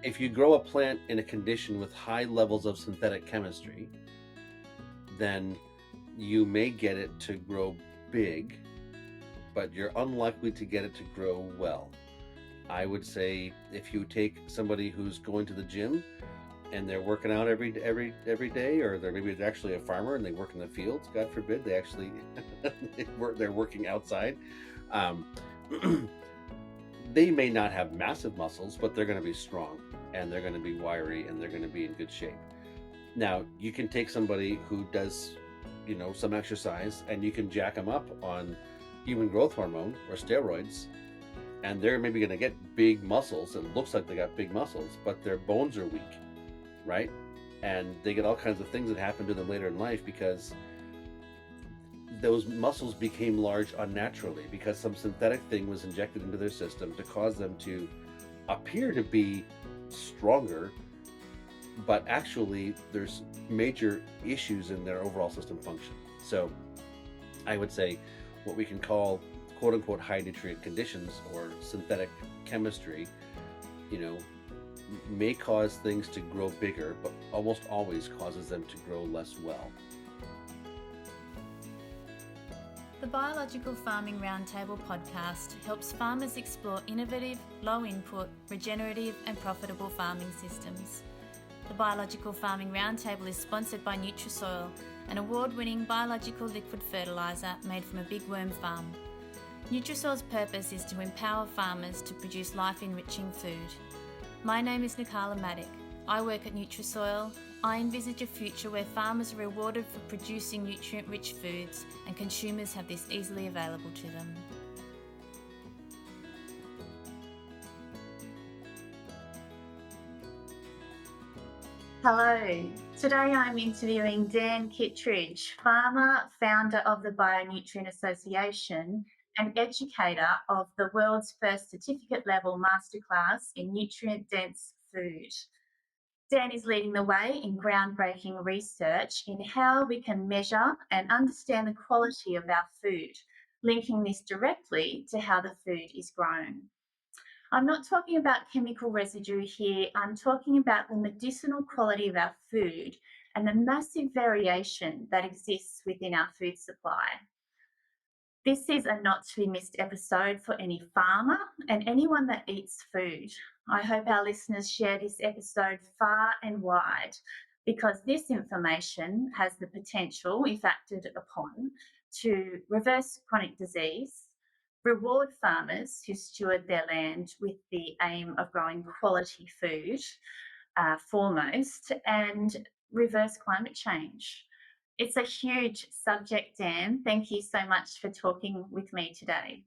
if you grow a plant in a condition with high levels of synthetic chemistry, then you may get it to grow big, but you're unlikely to get it to grow well. I would say if you take somebody who's going to the gym and they're working out every day, or they're actually a farmer and they work in the fields. God forbid they actually they're working outside. Um, they may not have massive muscles, but they're going to be strong and they're going to be wiry and they're going to be in good shape. Now you can take somebody who does, some exercise, and you can jack them up on human growth hormone or steroids, and they're maybe going to get big muscles. It looks like they got big muscles, but their bones are weak, right? And they get all kinds of things that happen to them later in life because those muscles became large unnaturally because some synthetic thing was injected into their system to cause them to appear to be stronger, but actually there's major issues in their overall system function. So I would say what we can call quote unquote high nutrient conditions or synthetic chemistry, you know, may cause things to grow bigger, but almost always causes them to grow less well. The Biological Farming Roundtable podcast helps farmers explore innovative, low input, regenerative, and profitable farming systems. The Biological Farming Roundtable is sponsored by Nutrisoil, an award-winning biological liquid fertiliser made from a big worm farm. Nutrisoil's purpose is to empower farmers to produce life-enriching food. My name is Nikala Maddock. I work at Nutrisoil. I envisage a future where farmers are rewarded for producing nutrient-rich foods and consumers have this easily available to them. Hello, today I'm interviewing Dan Kittredge, farmer, founder of the Bionutrient Association, and educator of the world's first certificate-level masterclass in nutrient-dense food. Dan is leading the way in groundbreaking research in how we can measure and understand the quality of our food, linking this directly to how the food is grown. I'm not talking about chemical residue here, I'm talking about the medicinal quality of our food and the massive variation that exists within our food supply. This is a not to be missed episode for any farmer and anyone that eats food. I hope our listeners share this episode far and wide because this information has the potential, if acted upon, to reverse chronic disease, reward farmers who steward their land with the aim of growing quality food foremost, and reverse climate change. It's a huge subject, Dan. Thank you so much for talking with me today.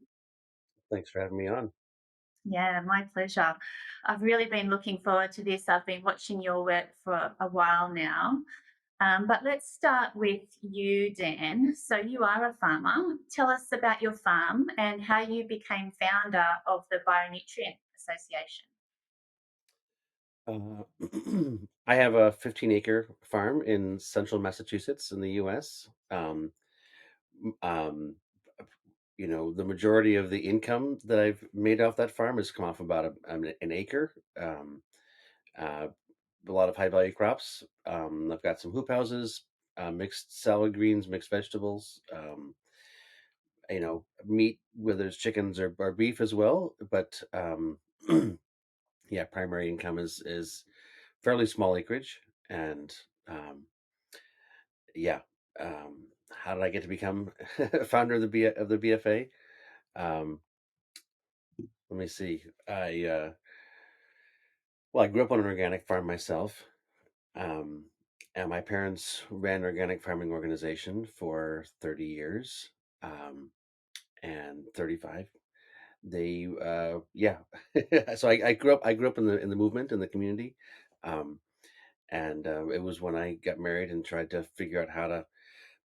Thanks for having me on. Yeah, my pleasure. I've really been looking forward to this. I've been watching your work for a while now. But let's start with you, Dan. So, you are a farmer. Tell us about your farm and how you became founder of the Bionutrient Association. I have a 15-acre farm in central Massachusetts in the U.S. Um, the majority of the income that I've made off that farm has come off about an acre. Uh, a lot of high value crops. I've got some hoop houses, mixed salad greens, mixed vegetables. Meat, whether it's chickens or beef as well. But yeah, primary income is fairly small acreage, and um, yeah. How did I get to become founder of the BFA? Um, Let me see. I grew up on an organic farm myself, um, and my parents ran an organic farming organization for 30 years, um, and 35. They, yeah. So I grew up in the movement in the community, um, and it was when I got married and tried to figure out how to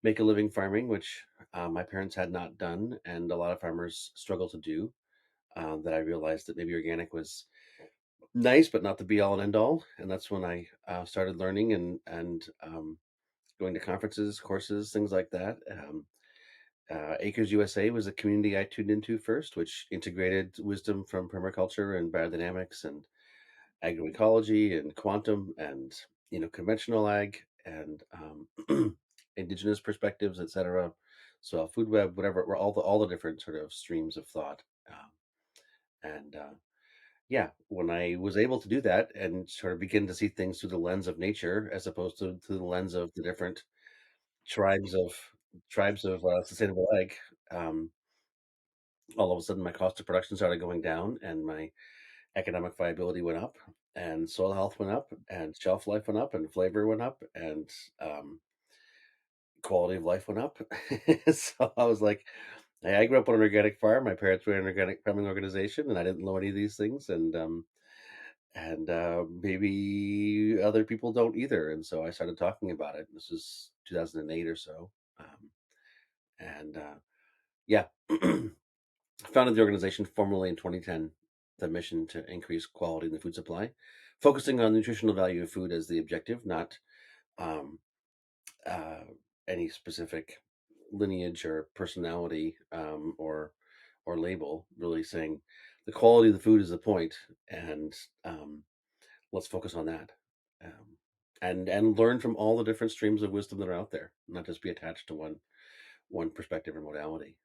make a living farming, which my parents had not done, and a lot of farmers struggle to do. That I realized that maybe organic was nice, but not the be all and end all. And that's when I started learning and going to conferences, courses, things like that. Acres USA was a community I tuned into first, which integrated wisdom from permaculture and biodynamics and agroecology and quantum and conventional ag and indigenous perspectives, etc. So food web, whatever, all the different sort of streams of thought. And Yeah, when I was able to do that and sort of begin to see things through the lens of nature as opposed to through the lens of the different tribes of sustainable ag, um, all of a sudden my cost of production started going down and my economic viability went up and soil health went up and shelf life went up and flavor went up and um, quality of life went up. So I was like, hey, I grew up on an organic farm. My parents were in an organic farming organization, and I didn't know any of these things. And maybe other people don't either. And so I started talking about it. This was 2008 or so. And Yeah, founded the organization formally in 2010, the mission to increase quality in the food supply, focusing on nutritional value of food as the objective, not um, uh, any specific lineage or personality or label. Really saying the quality of the food is the point, and um, let's focus on that, and learn from all the different streams of wisdom that are out there, not just be attached to one perspective or modality.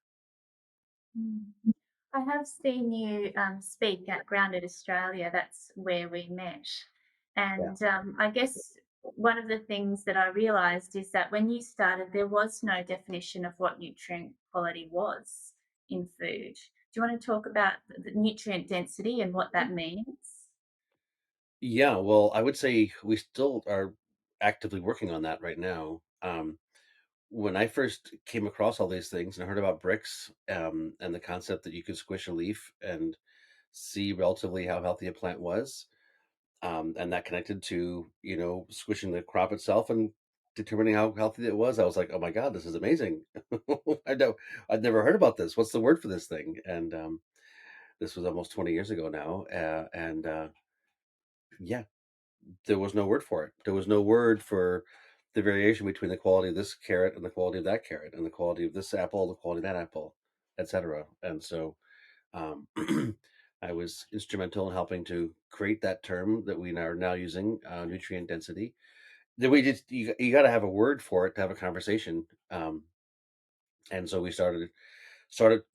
Mm. I have seen you speak at Grounded Australia. That's where we met. Yeah. And I guess one of the things that I realised is that when you started, there was no definition of what nutrient quality was in food. Do you want to talk about the nutrient density and what that means? Yeah, well, I would say we still are actively working on that right now. When I first came across all these things and I heard about bricks, and the concept that you could squish a leaf and see relatively how healthy a plant was, and that connected to squishing the crop itself and determining how healthy it was, I was like, oh my god, this is amazing. I know I'd never heard about this. What's the word for this thing? And This was almost 20 years ago now, and yeah, there was no word for it. There was no word for the variation between the quality of this carrot and the quality of that carrot and the quality of this apple, the quality of that apple, etc. And so um, I was instrumental in helping to create that term that we are now using, nutrient density. Then we just you got to have a word for it to have a conversation, and so we started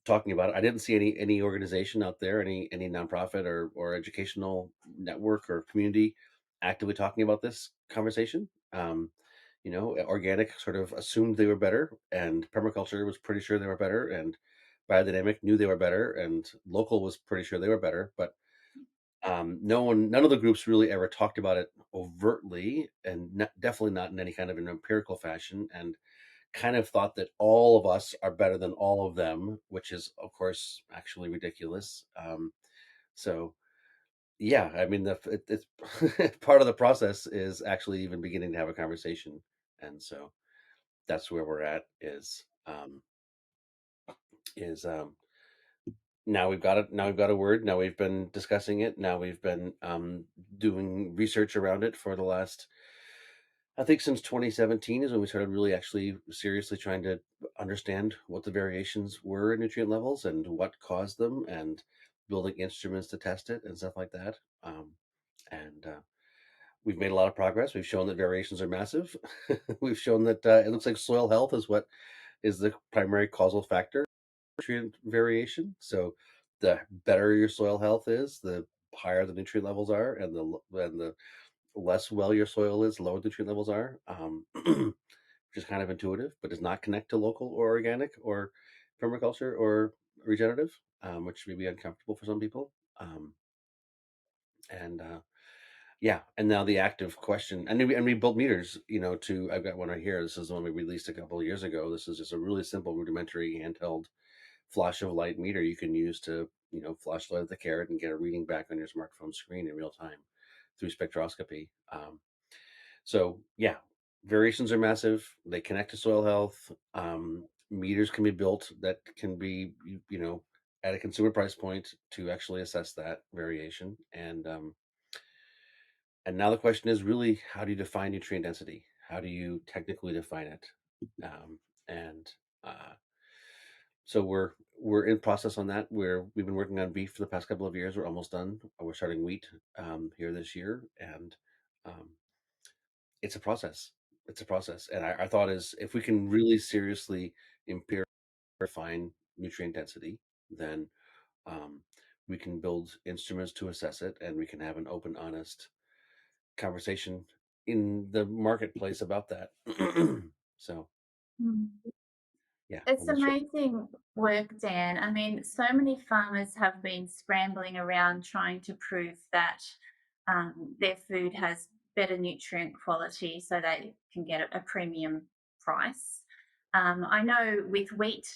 talking about it. I didn't see any organization out there, any nonprofit or educational network or community actively talking about this conversation. Organic sort of assumed they were better, and permaculture was pretty sure they were better, and biodynamic knew they were better, and local was pretty sure they were better. But none of the groups really ever talked about it overtly, and definitely not in any kind of an empirical fashion. And kind of thought that all of us are better than all of them, which is, of course, actually ridiculous. So, yeah, I mean, it's part of the process is actually even beginning to have a conversation, and so that's where we're at. Is now we've got it. Now we've got a word. Now we've been discussing it. Now we've been doing research around it for the last, I think, since 2017 is when we started really actually seriously trying to understand what the variations were in nutrient levels and what caused them, and building instruments to test it and stuff like that. And We've made a lot of progress. We've shown that variations are massive. We've shown that it looks like soil health is what is the primary causal factor for nutrient variation. So the better your soil health is, the higher the nutrient levels are, and the less well your soil is, lower nutrient levels are, which is kind of intuitive, but does not connect to local or organic or permaculture or regenerative, which may be uncomfortable for some people. And Yeah, and now the active question, and we built meters. To I've got one right here. This is the one we released a couple of years ago. This is just a really simple, rudimentary handheld flash of light meter you can use to flashlight the carrot and get a reading back on your smartphone screen in real time through spectroscopy. So yeah, variations are massive. They connect to soil health. Meters can be built that can be at a consumer price point to actually assess that variation. And now the question is really, how do you define nutrient density? How do you technically define it? And uh, so we're in process on that. We've been working on beef for the past couple of years. We're almost done. We're starting wheat here this year, and um, it's a process. It's a process, and our thought is if we can really seriously impair refine nutrient density, then um, we can build instruments to assess it, and we can have an open, honest conversation in the marketplace about that. So, Mm. yeah, It's I'm not sure. amazing work, Dan. I mean, so many farmers have been scrambling around trying to prove that their food has better nutrient quality so they can get a premium price. I know with wheat,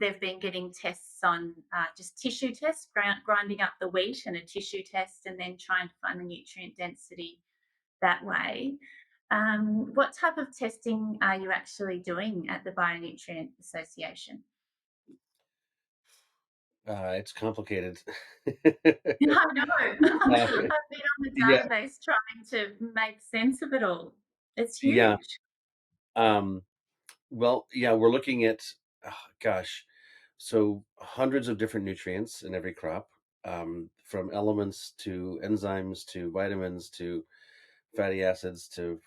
they've been getting tests on just tissue tests, grinding up the wheat and a tissue test, and then trying to find the nutrient density that way. What type of testing are you actually doing at the Bionutrient Association? It's complicated. I know. uh, I've been on the yeah, database trying to make sense of it all. It's yeah. huge. Um, well, yeah, we're looking at, oh, gosh, so hundreds of different nutrients in every crop, from elements to enzymes to vitamins to fatty acids to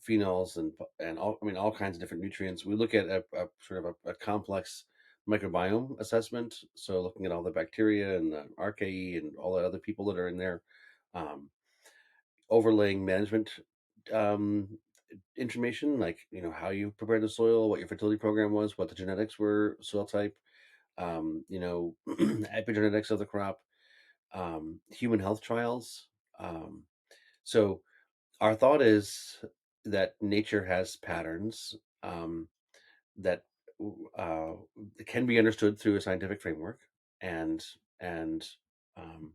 phenols and all, I mean, all kinds of different nutrients. We look at a sort of a complex microbiome assessment, so looking at all the bacteria and the archaea and all the other people that are in there, um, overlaying management um, information, like how you prepare the soil, what your fertility program was, what the genetics were, soil type, epigenetics of the crop, human health trials. Um, so our thought is that nature has patterns that uh, can be understood through a scientific framework, and and um,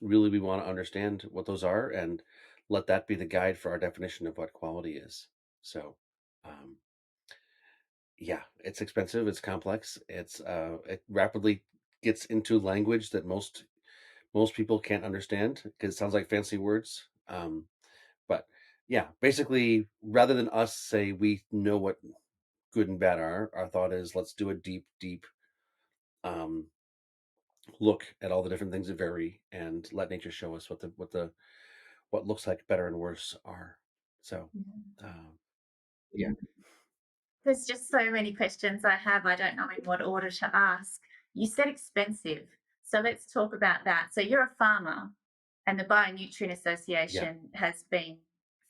really we want to understand what those are and let that be the guide for our definition of what quality is. So, um, yeah, it's expensive, it's complex, it rapidly gets into language that most people can't understand because it sounds like fancy words. But yeah, basically, rather than us say we know what good and bad are, our thought is let's do a deep um, look at all the different things that vary and let nature show us what looks like better and worse are. So, um, yeah, There's just so many questions I have. I don't know in what order to ask. You said expensive. So let's talk about that. So you're a farmer, and the Bionutrient yeah. Association has been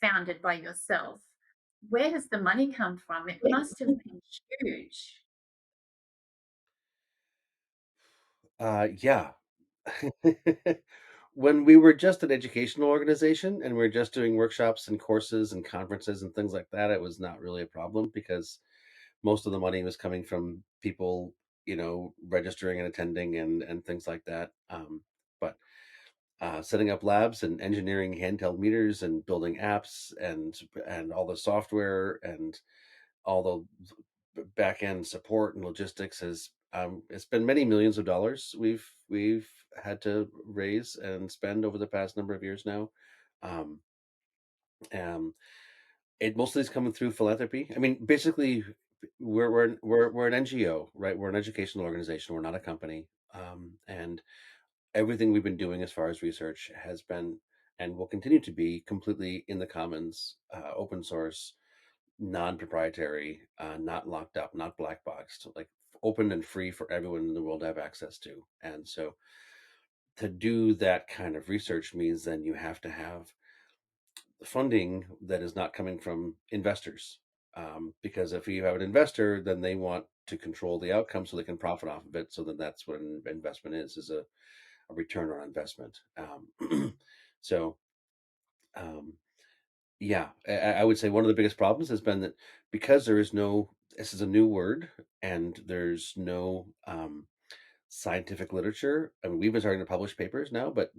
founded by yourself. Where does the money come from? It must have been huge. Yeah. When we were just an educational organization and we were just doing workshops and courses and conferences and things like that, it was not really a problem because most of the money was coming from people, registering and attending and things like that. But setting up labs and engineering handheld meters and building apps and all the software and all the back end support and logistics has it's been many millions of dollars we've had to raise and spend over the past number of years now. Um, um, it mostly is coming through philanthropy. I mean, basically, we're an NGO, right? We're an educational organization. We're not a company, and everything we've been doing as far as research has been and will continue to be completely in the commons, open source, non-proprietary, not locked up, not black boxed, like open and free for everyone in the world to have access to. And so to do that kind of research means then you have to have funding that is not coming from investors. Because if you have an investor, then they want to control the outcome so they can profit off of it. So then that's what an investment is a return on investment. So um, yeah, I would say one of the biggest problems has been that because there is no, this is a new word, and there's no scientific literature. I mean, we've been starting to publish papers now, but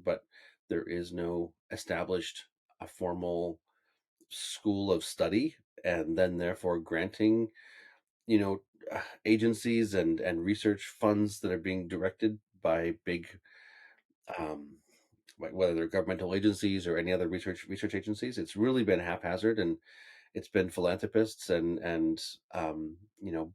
there is no established a formal school of study, and then therefore granting, you know, agencies and research funds that are being directed by big, um, whether they're governmental agencies or any other research agencies. It's really been haphazard, and It's been philanthropists and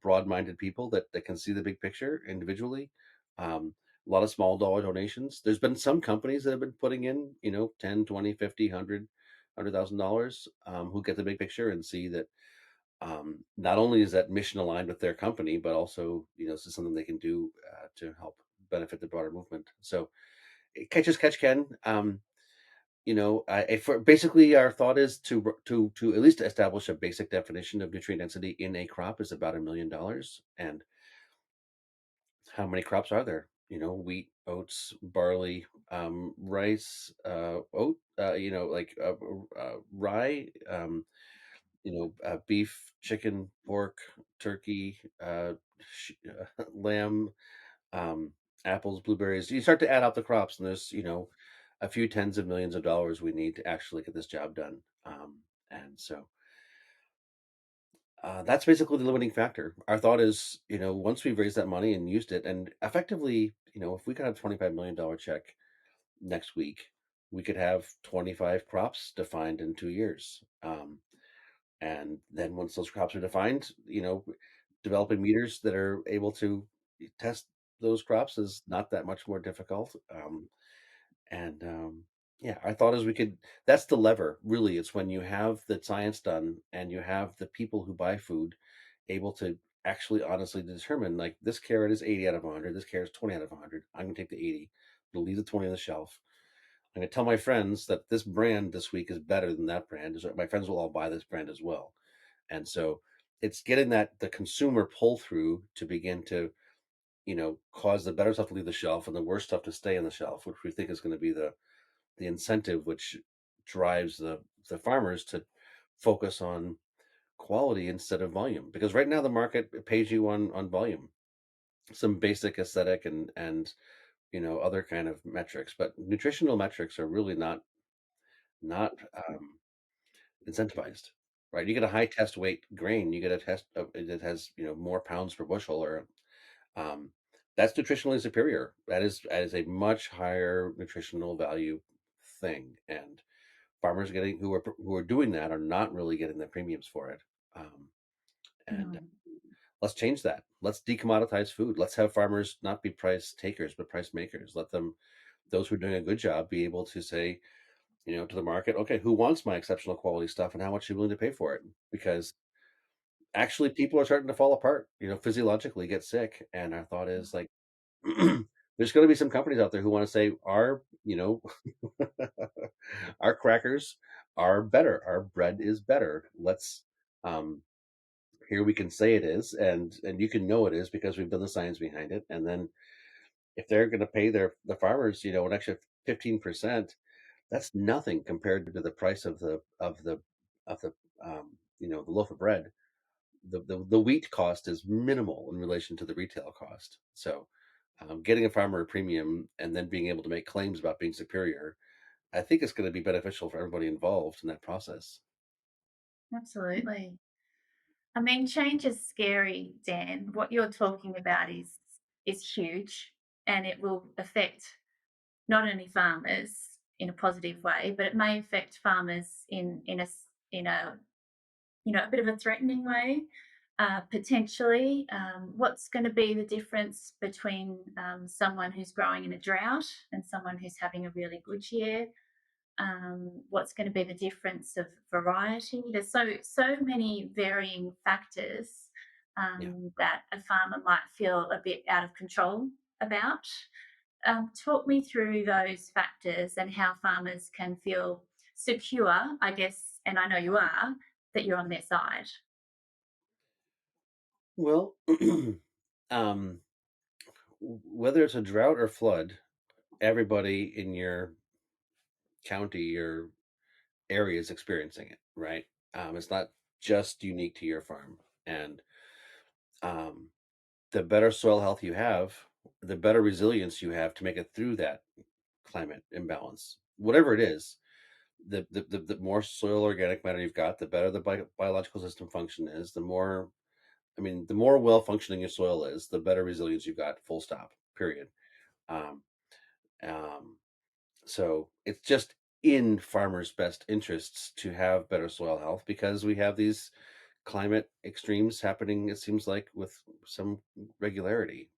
broad-minded people that can see the big picture individually. A lot of small dollar donations. There's been some companies that have been putting in, 10, 20, 50, 100,000 dollars, who get the big picture and see that, not only is that mission aligned with their company, but also, this is something they can do to help benefit the broader movement. So catch as catch can. Basically, our thought is to at least establish a basic definition of nutrient density in a crop is about $1 million. And how many crops are there? Wheat, oats, barley, rice, oat, rye, beef, chicken, pork, turkey, lamb, um, apples, blueberries. You start to add up the crops, and there's a few tens of millions of dollars we need to actually get this job done. And so that's basically the limiting factor. Our thought is, once we've raised that money and used it, and effectively, if we could have $25 million check next week, we could have 25 crops defined in 2 years. And then once those crops are defined, developing meters that are able to test those crops is not that much more difficult. And Yeah, our thought is we could. That's the lever, really. It's when you have the science done and you have the people who buy food able to actually honestly determine, like, this carrot is 80 out of 100, this carrot is 20 out of 100. I'm going to take the 80, but leave the 20 on the shelf. I'm going to tell my friends that this brand this week is better than that brand. So my friends will all buy this brand as well. And so it's getting the consumer pull through to begin to, cause the better stuff to leave the shelf and the worst stuff to stay on the shelf, which we think is going to be the incentive which drives the farmers to focus on quality instead of volume. Because right now the market pays you on volume, some basic aesthetic and other kind of metrics, but nutritional metrics are really not incentivized, right? You get a high test weight grain, you get a test that has more pounds per bushel, or um, that's nutritionally superior. That is a much higher nutritional value thing, and farmers who are doing that are not really getting the premiums for it. Um, and No. Let's change that. Let's decommoditize food. Let's have farmers not be price takers but price makers. Let them, those who are doing a good job, be able to say, to the market, okay, who wants my exceptional quality stuff and how much are you willing to pay for it? Because actually people are starting to fall apart, physiologically get sick. And our thought is, like, there's going to be some companies out there who want to say our crackers are better, our bread is better. Let's um here we can say it is, and you can know it is because we've done the science behind it. And then if they're going to pay the farmers, an extra 15%, that's nothing compared to the price of the loaf of bread. The wheat cost is minimal in relation to the retail cost. So getting a farmer a premium and then being able to make claims about being superior, I think it's going to be beneficial for everybody involved in that process. Absolutely. I mean, change is scary, Dan. What you're talking about is huge, and it will affect not only farmers in a positive way, but it may affect farmers in a a bit of a threatening way. Potentially, what's going to be the difference between someone who's growing in a drought and someone who's having a really good year? What's going to be the difference of variety? There's so many varying factors Yeah. that a farmer might feel a bit out of control about. Talk me through those factors and how farmers can feel secure, I guess, and I know you are, that you're on their side. Well, um, whether it's a drought or flood, everybody in your county or area is experiencing it, right? It's not just unique to your farm. And um, the better soil health you have, the better resilience you have to make it through that climate imbalance, whatever it is. The more soil organic matter you've got, the better the biological system function is. The more well functioning your soil is, the better resilience you've got. Full stop. Period. Um, um, so it's just in farmers' best interests to have better soil health because we have these climate extremes happening, it seems like, with some regularity.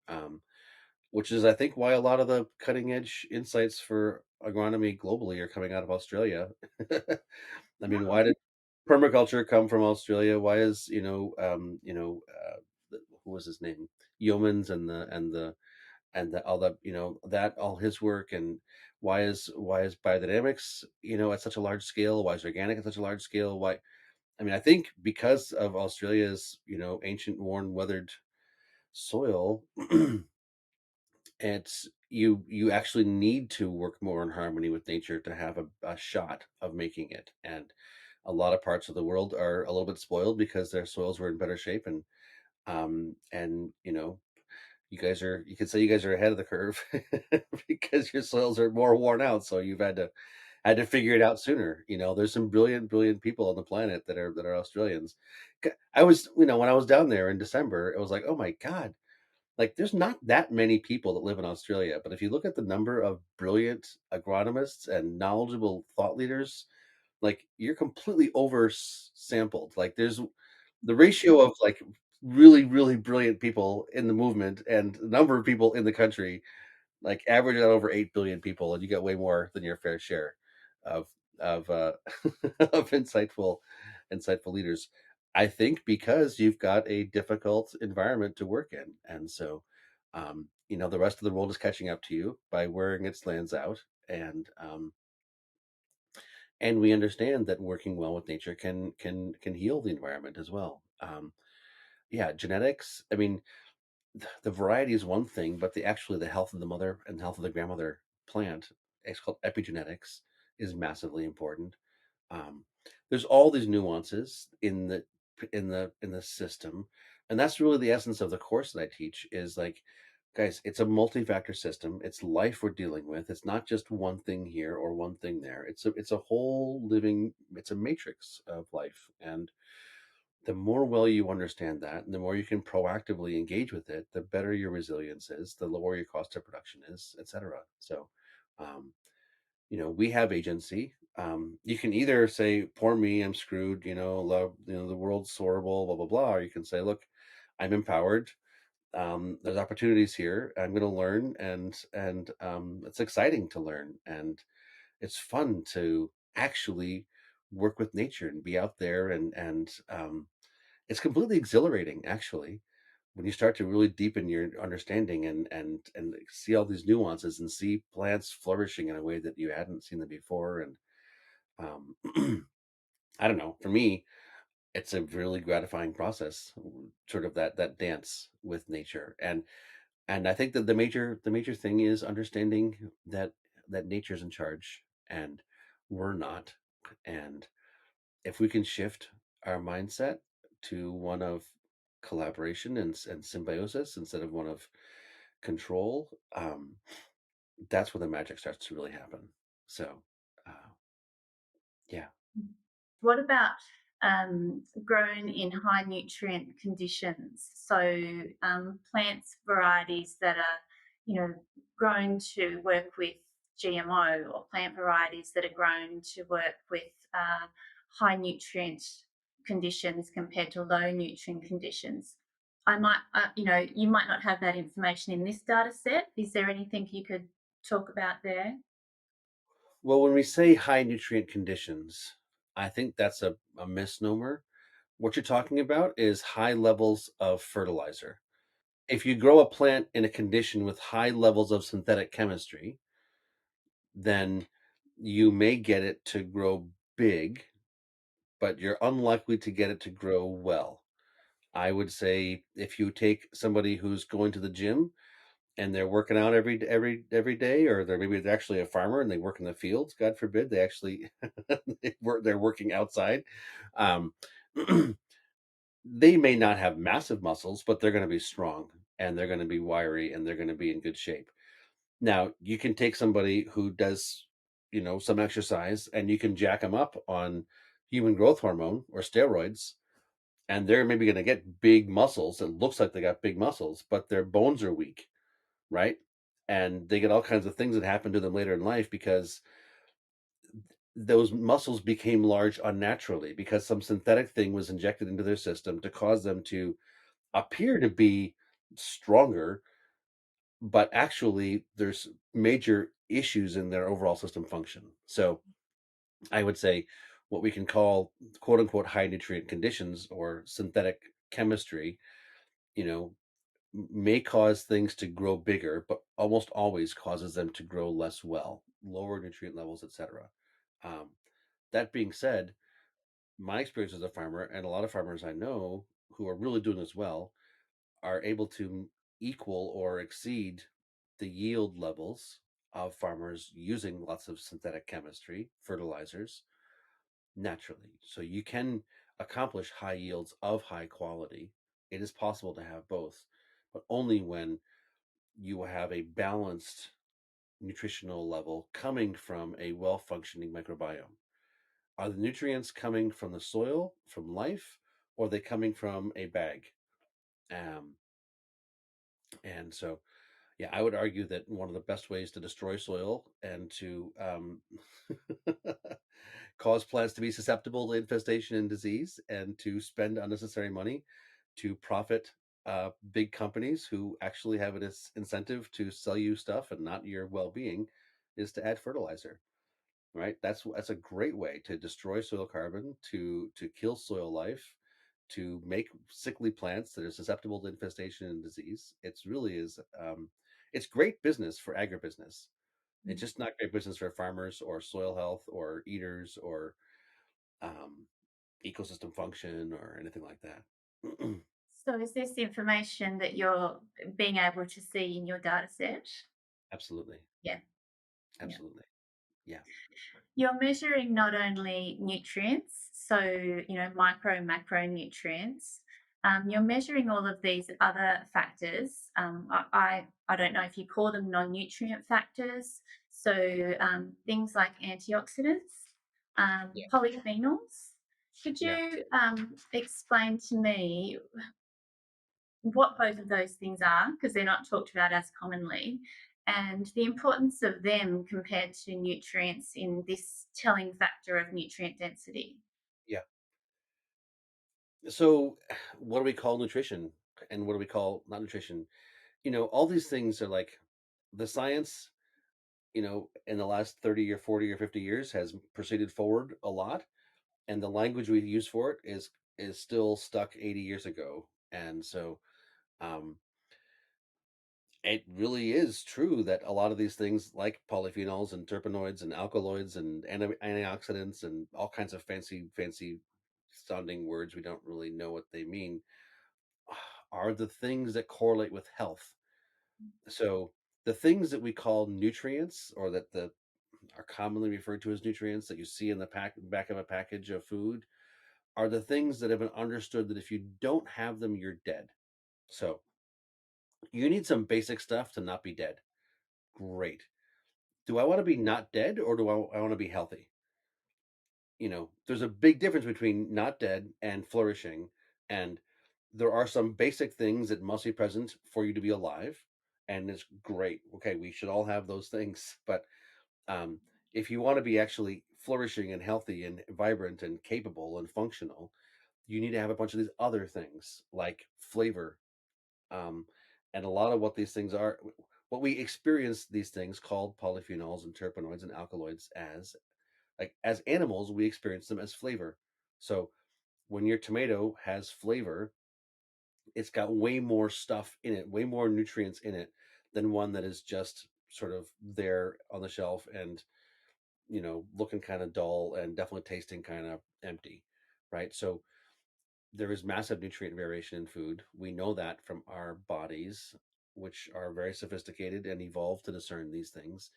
Which is, I think, why a lot of the cutting edge insights for agronomy globally are coming out of Australia. I mean, why Oh, did permaculture come from Australia? Why is who was his name? Yeomans and the all the that all his work, and why is biodynamics at such a large scale? Why is organic at such a large scale? Why? I mean, I think because of Australia's ancient, worn, weathered soil. You actually need to work more in harmony with nature to have a shot of making it. And a lot of parts of the world are a little bit spoiled because their soils were in better shape. And you could say you guys are ahead of the curve because your soils are more worn out, so you've had to figure it out sooner. There's some brilliant people on the planet that are Australians. I was, when I was down there in December, it was like, oh my god, like, there's not that many people that live in Australia, but if you look at the number of brilliant agronomists and knowledgeable thought leaders, like, you're completely over sampled. Like, there's the ratio of like really, really brilliant people in the movement and the number of people in the country, like, average out over 8 billion people, and you get way more than your fair share of of of insightful leaders. I think because you've got a difficult environment to work in, and so the rest of the world is catching up to you by wearing its lands out, and we understand that working well with nature can heal the environment as well. Yeah, genetics. I mean, the variety is one thing, but the health of the mother and the health of the grandmother plant, it's called epigenetics, is massively important. Um, there's all these nuances in the system, and that's really the essence of the course that I teach. Is like, guys, it's a multi-factor system. It's life we're dealing with. It's not just one thing here or one thing there. It's a whole living. It's a matrix of life, and the more well you understand that, and the more you can proactively engage with it, the better your resilience is, the lower your cost of production is, etc. So, um, we have agency. You can either say, "Poor me, I'm screwed," love, the world's horrible, blah blah blah, or you can say, "Look, I'm empowered. There's opportunities here. I'm going to learn, and it's exciting to learn, and it's fun to actually work with nature and be out there, and it's completely exhilarating, actually, when you start to really deepen your understanding and see all these nuances and see plants flourishing in a way that you hadn't seen them before. And I don't know, for me, it's a really gratifying process, sort of that dance with nature. And I think that the major thing is understanding that nature's in charge and we're not. And if we can shift our mindset to one of collaboration and symbiosis instead of one of control, that's where the magic starts to really happen. So, uh, yeah. what about grown in high nutrient conditions? So plants varieties that are, grown to work with GMO, or plant varieties that are grown to work with high nutrient conditions compared to low nutrient conditions. You might not have that information in this data set. Is there anything you could talk about there? Well, when we say high nutrient conditions, I think that's a misnomer. What you're talking about is high levels of fertilizer. If you grow a plant in a condition with high levels of synthetic chemistry, then you may get it to grow big, but you're unlikely to get it to grow well. I would say if you take somebody who's going to the gym and they're working out every day, or they're actually a farmer and they work in the fields, God forbid, they actually they're working outside. Um, they may not have massive muscles, but they're going to be strong, and they're going to be wiry, and they're going to be in good shape. Now, you can take somebody who does, some exercise, and you can jack them up on human growth hormone or steroids, and they're maybe going to get big muscles. It looks like they got big muscles, but their bones are weak, right? And they get all kinds of things that happen to them later in life because those muscles became large unnaturally because some synthetic thing was injected into their system to cause them to appear to be stronger, but actually there's major issues in their overall system function. So I would say what we can call quote unquote high nutrient conditions or synthetic chemistry, you know, may cause things to grow bigger, but almost always causes them to grow less well, lower nutrient levels, etc. Um, that being said, my experience as a farmer and a lot of farmers I know who are really doing this well are able to equal or exceed the yield levels of farmers using lots of synthetic chemistry, fertilizers, naturally. So you can accomplish high yields of high quality. It is possible to have both, but only when you have a balanced nutritional level coming from a well functioning microbiome. Are the nutrients coming from the soil, from life, or are they coming from a bag? Um, and so, yeah, I would argue that one of the best ways to destroy soil and to cause plants to be susceptible to infestation and disease and to spend unnecessary money to profit big companies who actually have an incentive to sell you stuff and not your well-being is to add fertilizer, right? That's a great way to destroy soil carbon, to kill soil life, to make sickly plants that are susceptible to infestation and disease. It's really is it's great business for agribusiness. It's just not great business for farmers or soil health or eaters or um, ecosystem function or anything like that. So is this information that you're being able to see in your data set? Absolutely. Yeah, yeah. Absolutely. Yeah. You're measuring not only nutrients, so micro, macronutrients. You're measuring all of these other factors. I don't know if you call them non-nutrient factors. So things like antioxidants, Yeah. polyphenols. Could Yeah. you explain to me what both of those things are, because they're not talked about as commonly, and the importance of them compared to nutrients in this telling factor of nutrient density. Yeah. So what do we call nutrition and what do we call not nutrition? All these things are like the science, in the last 30 or 40 or 50 years has proceeded forward a lot, and the language we use for it is still stuck 80 years ago. And so um it really is true that a lot of these things like polyphenols and terpenoids and alkaloids and antioxidants and all kinds of fancy sounding words we don't really know what they mean are the things that correlate with health. So the things that we call nutrients or that the are commonly referred to as nutrients that you see in the back of a package of food are the things that have been understood that if you don't have them, you're dead. So you need some basic stuff to not be dead. Great. Do I want to be not dead or do I want to be healthy? There's a big difference between not dead and flourishing. And there are some basic things that must be present for you to be alive. And it's great. Okay, we should all have those things. But um, if you want to be actually flourishing and healthy and vibrant and capable and functional, you need to have a bunch of these other things like flavor. Um, and a lot of what these things are, what we experience these things called polyphenols and terpenoids and alkaloids as, like as animals, we experience them as flavor. So when your tomato has flavor, it's got way more stuff in it, way more nutrients in it than one that is just sort of there on the shelf and looking kind of dull and definitely tasting kind of empty, right? So there is massive nutrient variation in food. We know that from our bodies, which are very sophisticated and evolved to discern these things.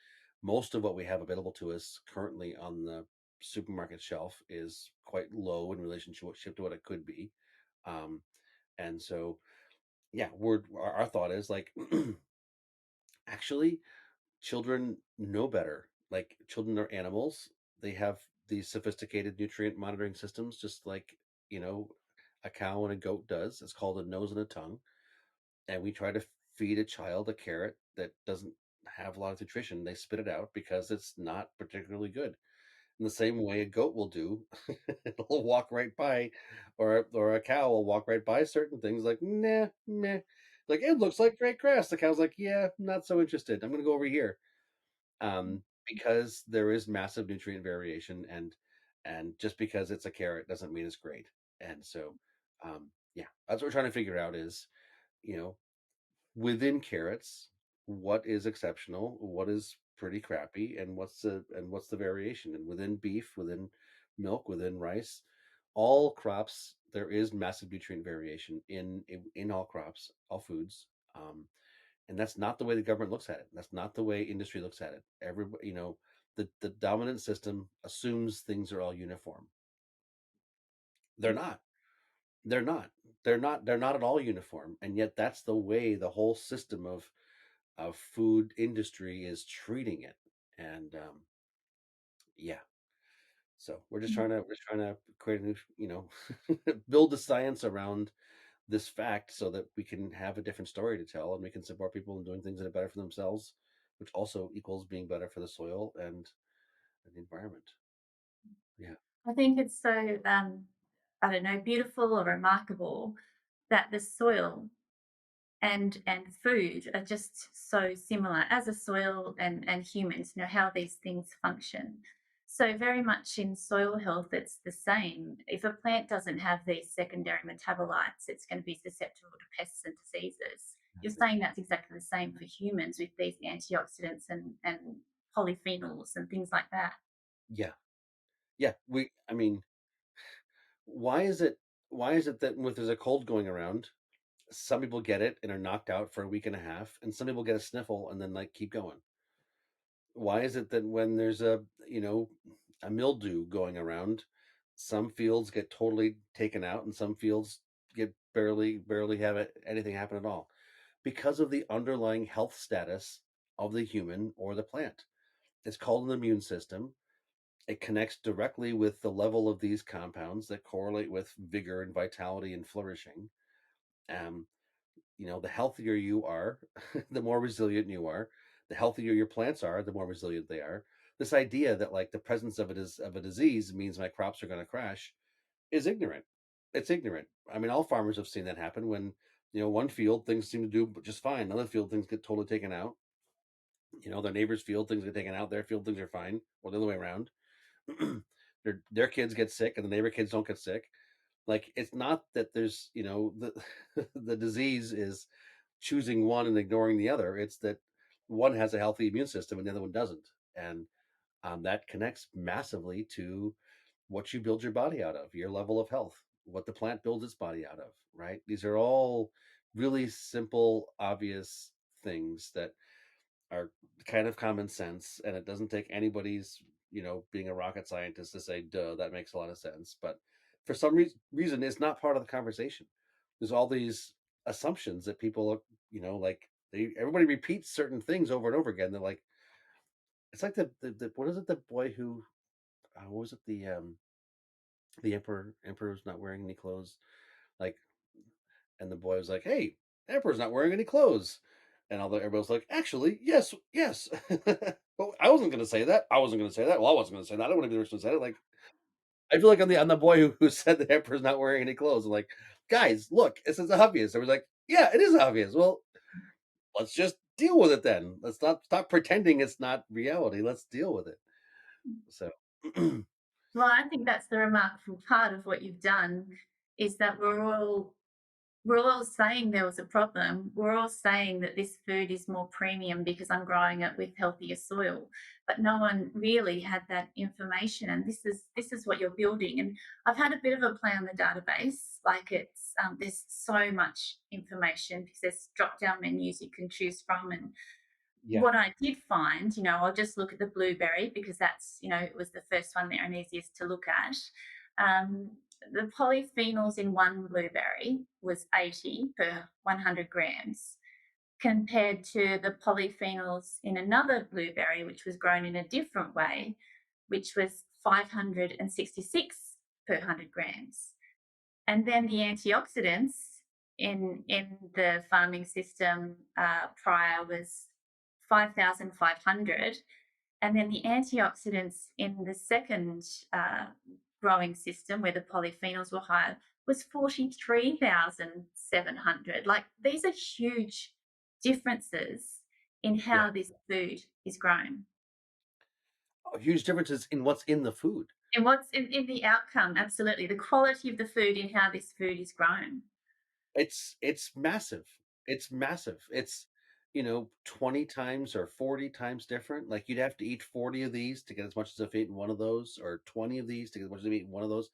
Most of what we have available to us currently on the supermarket shelf is quite low in relationship to what it could be. Um, and so, yeah, our thought is like, actually, children know better. Like, children are animals. They have these sophisticated nutrient monitoring systems, just like, you know, a cow and a goat does. It's called a nose and a tongue. And we try to feed a child a carrot that doesn't have a lot of nutrition. They spit it out because it's not particularly good. in the same way a goat will do. It'll walk right by, or a cow will walk right by certain things like nah, meh. Like it looks like great grass. The cow's like, yeah, not so interested. I'm gonna go over here. Because there is massive nutrient variation, and just because it's a carrot doesn't mean it's great. And so, yeah, that's what we're trying to figure out is, you know, within carrots, what is exceptional, what is pretty crappy, and what's the variation. And within beef, within milk, within rice, all crops, there is massive nutrient variation in all crops, all foods. And that's not the way the government looks at it. That's not the way industry looks at it. Everybody, the dominant system assumes things are all uniform. They're not. They're not. They're not at all uniform. And yet that's the way the whole system of food industry is treating it. And yeah, so we're just trying to create a new, build the science around this fact so that we can have a different story to tell, and we can support people in doing things that are better for themselves, which also equals being better for the soil and the environment. Yeah. I think it's so, I don't know, beautiful or remarkable that the soil and food are just so similar as a soil and humans, how these things function. So very much in soil health, it's the same. If a plant doesn't have these secondary metabolites, it's going to be susceptible to pests and diseases. You're Exactly. saying that's exactly the same for humans with these antioxidants and polyphenols and things like that. Yeah. Yeah. I mean, why is it why is it that when there's a cold going around, some people get it and are knocked out for a week and a half, and some people get a sniffle and then like keep going? Why is it that when there's a mildew going around, some fields get totally taken out and some fields get barely have anything happen at all? Because of the underlying health status of the human or the plant. It's called an immune system. It connects directly with the level of these compounds that correlate with vigor and vitality and flourishing. Um, the healthier you are, the more resilient you are. The healthier your plants are, the more resilient they are. This idea that like the presence of a disease means my crops are going to crash is ignorant. It's ignorant. I mean, all farmers have seen that happen when one field things seem to do just fine, another field things get totally taken out. Their neighbor's field things get taken out, their field things are fine, or the other way around. their kids get sick and the neighbor kids don't get sick. Like it's not that there's the the disease is choosing one and ignoring the other. It's that one has a healthy immune system and the other one doesn't, and that connects massively to what you build your body out of, your level of health, what the plant builds its body out of. Right? These are all really simple, obvious things that are kind of common sense, and it doesn't take anybody's being a rocket scientist to say duh, that makes a lot of sense. But for some reason it's not part of the conversation. There's all these assumptions that people are, like everybody repeats certain things over and over again. They're like, it's like the what is it, the boy who what was it, the emperor's not wearing any clothes, like, and the boy was like, hey, emperor's not wearing any clothes. And everybody was like, actually, yes, yes. But I wasn't going to say that. I wasn't going to say that. Well, I wasn't going to say that. I don't want to be the person who said it. Like, I feel like I'm the boy who said the emperor's not wearing any clothes. I'm like, guys, look, this is obvious. I was like, yeah, it is obvious. Well, let's just deal with it then. Let's not stop pretending it's not reality. Let's deal with it. So, Well, I think that's the remarkable part of what you've done is that we're all saying there was a problem. We're all saying that this food is more premium because I'm growing it with healthier soil, but no one really had that information. And this is what you're building. And I've had a bit of a play on the database. Like it's there's so much information because there's drop down menus you can choose from, and yeah, what I did find, I'll just look at the blueberry because that's, it was the first one there and easiest to look at. Um, the polyphenols in one blueberry was 80 per 100 grams, compared to the polyphenols in another blueberry, which was grown in a different way, which was 566 per 100 grams. And then the antioxidants in the farming system prior was 5,500, And then the antioxidants in the second growing system, where the polyphenols were higher, was 43,700. Like these are huge differences in Yeah. how this food is grown Huge differences in what's in the food. and what's in the outcome. Absolutely. The quality of the food in how this food is grown. It's massive. It's massive. It's, 20 times or 40 times different. Like you'd have to eat 40 of these to get as much as if eaten one of those, or 20 of these to get as much as if eaten one of those.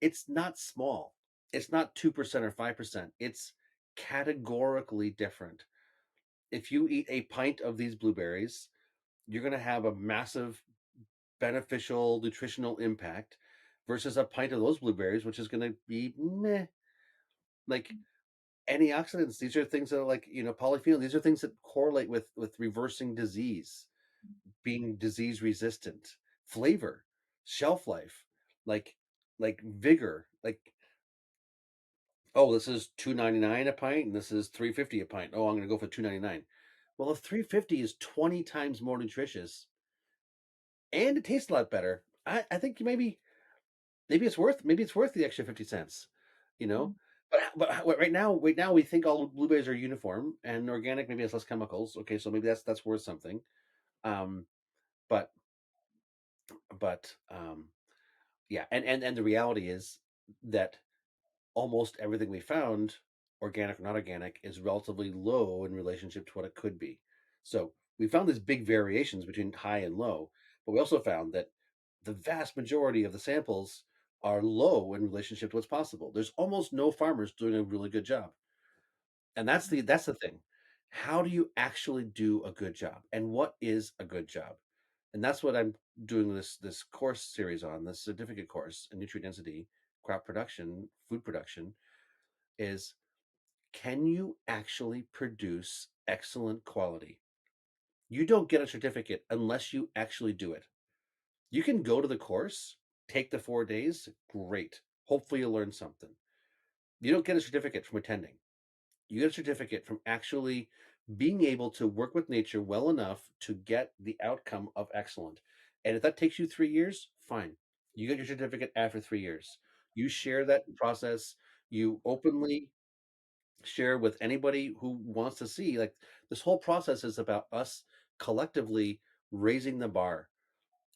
It's not small. It's not 2% or 5%. It's categorically different. If you eat a pint of these blueberries, you're going to have a massive beneficial nutritional impact versus a pint of those blueberries, which is going to be meh. Like antioxidants, these are things that are like, polyphenol, these are things that correlate with reversing disease, being disease resistant, flavor, shelf life, like vigor, like, oh, this is 2.99 a pint and this is 3.50 a pint. Oh, I'm going to go for 2.99. Well, if 3.50 is 20 times more nutritious and it tastes a lot better, I think maybe it's worth the extra 50 cents, you know. But right now we think all blueberries are uniform and organic maybe has less chemicals. Okay, so maybe that's worth something. Um, but but yeah, and the reality is that almost everything we found, organic or not organic, is relatively low in relationship to what it could be. So we found these big variations between high and low, but we also found that the vast majority of the samples are low in relationship to what's possible. There's almost no farmers doing a really good job. And that's the thing. How do you actually do a good job? And what is a good job? And that's what I'm doing this course series on, this certificate course in nutrient density, crop production, food production, is can you actually produce excellent quality? You don't get a certificate unless you actually do it. You can go to the course, take the 4 days, great. Hopefully, you'll learn something. You don't get a certificate from attending. You get a certificate from actually being able to work with nature well enough to get the outcome of excellent. And if that takes you 3 years, fine. You get your certificate after 3 years. You share that process. You openly share with anybody who wants to see. Like this whole process is about us collectively raising the bar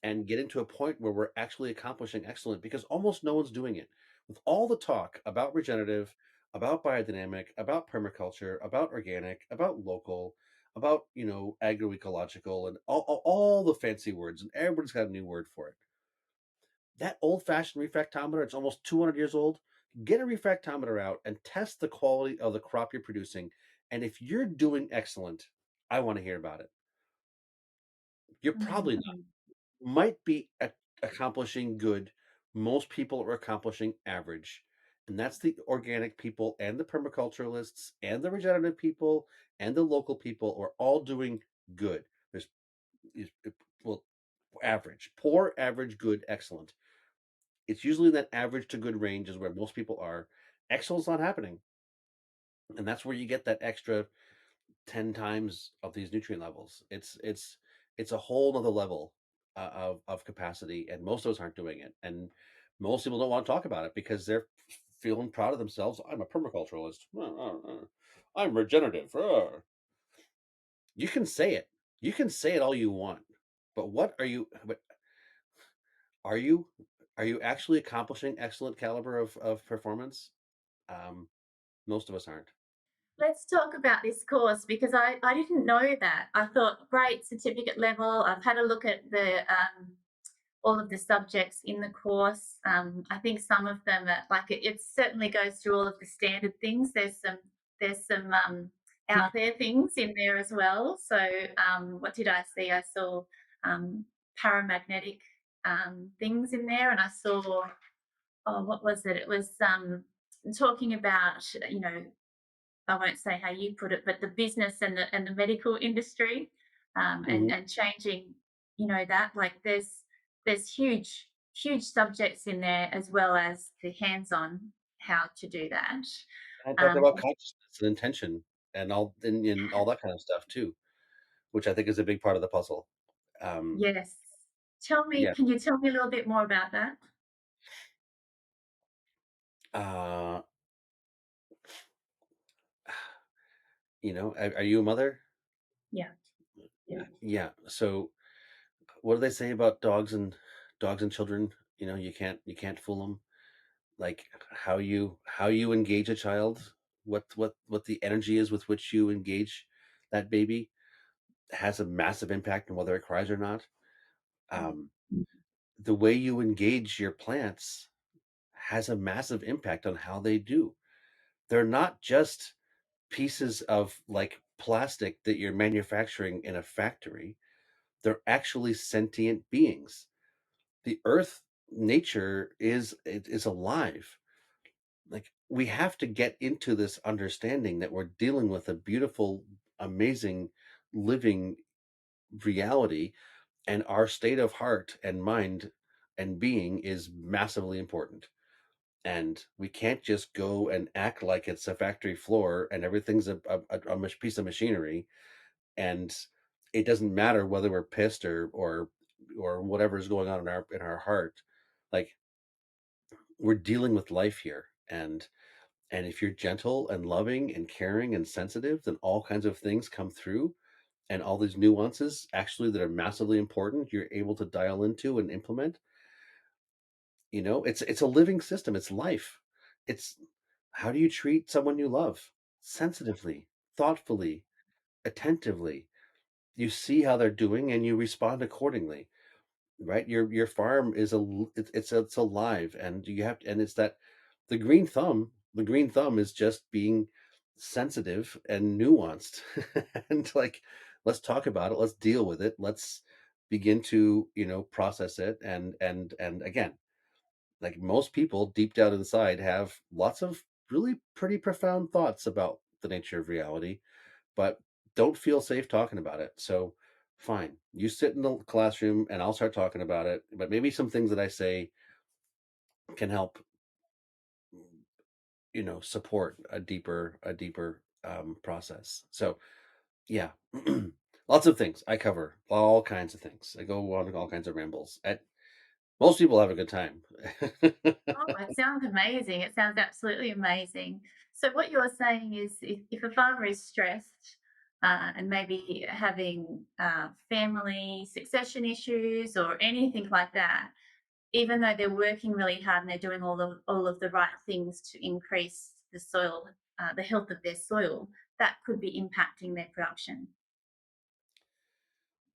and getting to a point where we're actually accomplishing excellent because almost no one's doing it. With all the talk about regenerative, about biodynamic, about permaculture, about organic, about local, about agroecological, and all the fancy words, and everybody's got a new word for it. That old-fashioned refractometer, it's almost 200 years old. Get a refractometer out and test the quality of the crop you're producing. And if you're doing excellent, I want to hear about it. You're probably Mm-hmm. might be accomplishing good. Most people are accomplishing average. And that's the organic people and the permaculturalists and the regenerative people and the local people are all doing good. There's is well average, poor, average, good, excellent. It's usually in that average to good range is where most people are. Excellent's not happening. And that's where you get that extra 10 times of these nutrient levels. It's a whole nother level of capacity, and most of us aren't doing it. And most people don't want to talk about it because they're feeling proud of themselves. I'm a permaculturalist. I'm regenerative. You can say it. You can say it all you want. But what are you? But are you? Are you actually accomplishing excellent caliber of performance? Um, Most of us aren't. Let's talk about this course because I didn't know that. I thought, great, certificate level. I've had a look at the all of the subjects in the course. I think some of them are like it certainly goes through all of the standard things. There's some out there things in there as well. So what did I see? I saw paramagnetic things in there, and I saw, oh, what was it? It was talking about, I won't say how you put it, but the business and the medical industry, and Mhm. changing, that like there's huge subjects in there as well as the hands-on how to do that. I talk Um, about consciousness and intention and all that kind of stuff too, which I think is a big part of the puzzle. Um, Yes. Tell me, yeah, can you tell me a little bit more about that? uh, are you a mother? Yeah. Yeah. So, what do they say about dogs and children? You can't fool them. Like how you engage a child, what the energy is with which you engage that baby has a massive impact on whether it cries or not. Um, the way you engage your plants has a massive impact on how they do. They're not just pieces of like plastic that you're manufacturing in a factory. They're actually sentient beings. The earth, nature is alive. Like we have to get into this understanding that we're dealing with a beautiful, amazing, living reality, and our state of heart and mind and being is massively important. And we can't just go and act like it's a factory floor and everything's a piece of machinery, and it doesn't matter whether we're pissed or whatever's going on in our heart. Like we're dealing with life here, and if you're gentle and loving and caring and sensitive, then all kinds of things come through, and all these nuances actually that are massively important you're able to dial into and implement. It's a living system. It's life. It's how do you treat someone you love? Sensitively, thoughtfully, attentively. You see how they're doing and you respond accordingly, right? Your farm is it's alive, and you have to, and it's that the green thumb is just being sensitive and nuanced. And like, let's talk about it, let's deal with it, let's begin to process it. And again, like most people deep down inside have lots of really pretty profound thoughts about the nature of reality, but don't feel safe talking about it. So fine, you sit in the classroom and I'll start talking about it, but maybe some things that I say can help support a deeper process. So yeah. Lots of things I cover, all kinds of things. I go on all kinds of rambles. Most people have a good time. Oh, it sounds amazing. It sounds absolutely amazing. So, what you're saying is if a farmer is stressed and maybe having family succession issues or anything like that, even though they're working really hard and they're doing all of the right things to increase the soil, the health of their soil, that could be impacting their production.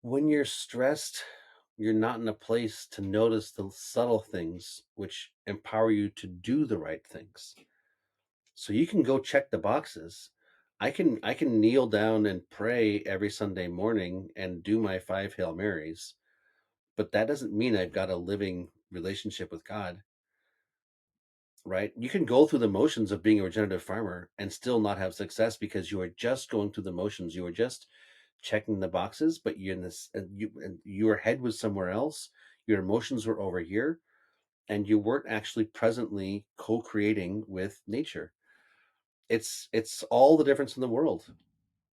When you're stressed, you're not in a place to notice the subtle things which empower you to do the right things. So you can go check the boxes. I can kneel down and pray every Sunday morning and do my 5 Hail Marys, but that doesn't mean I've got a living relationship with God, right? You can go through the motions of being a regenerative farmer and still not have success because you are just going through the motions. You are just checking the boxes, but you're in this, and your head was somewhere else. Your emotions were over here, and you weren't actually presently co-creating with nature. It's all the difference in the world.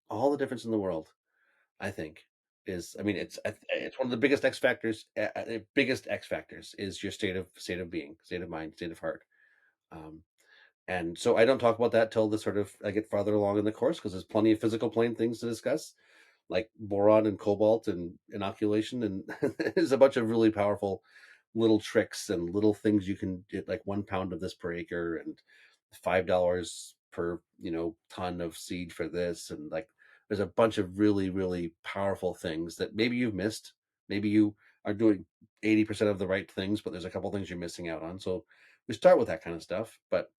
All the difference in the world, I think, is, I mean, it's one of the biggest X factors. Biggest X factors is your state of being, state of mind, state of heart. Um, And so I don't talk about that till the sort of I get farther along in the course, because there's plenty of physical plane things to discuss, like boron and cobalt and inoculation, and there's a bunch of really powerful little tricks and little things you can get, like 1 pound of this per acre and $5 per ton of seed for this, and like there's a bunch of really really powerful things that maybe you've missed. Maybe you are doing 80% of the right things, but there's a couple things you're missing out on. So we start with that kind of stuff, but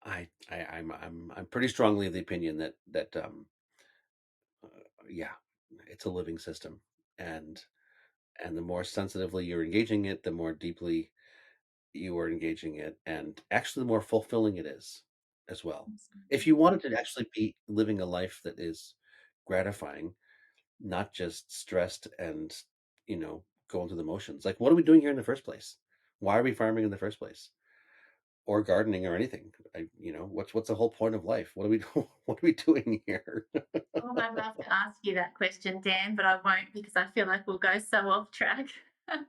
I'm pretty strongly of the opinion that uh, yeah, it's a living system, and and the more sensitively you're engaging it, the more deeply you are engaging it, and actually the more fulfilling it is as well. If you wanted to actually be living a life that is gratifying, not just stressed and going through the motions. Like, what are we doing here in the first place? Why are we farming in the first place? or gardening or anything. What's the whole point of life? What are we what are we doing here? Oh, I'd love to ask you that question, Dan, but I won't because I feel like we'll go so off track. But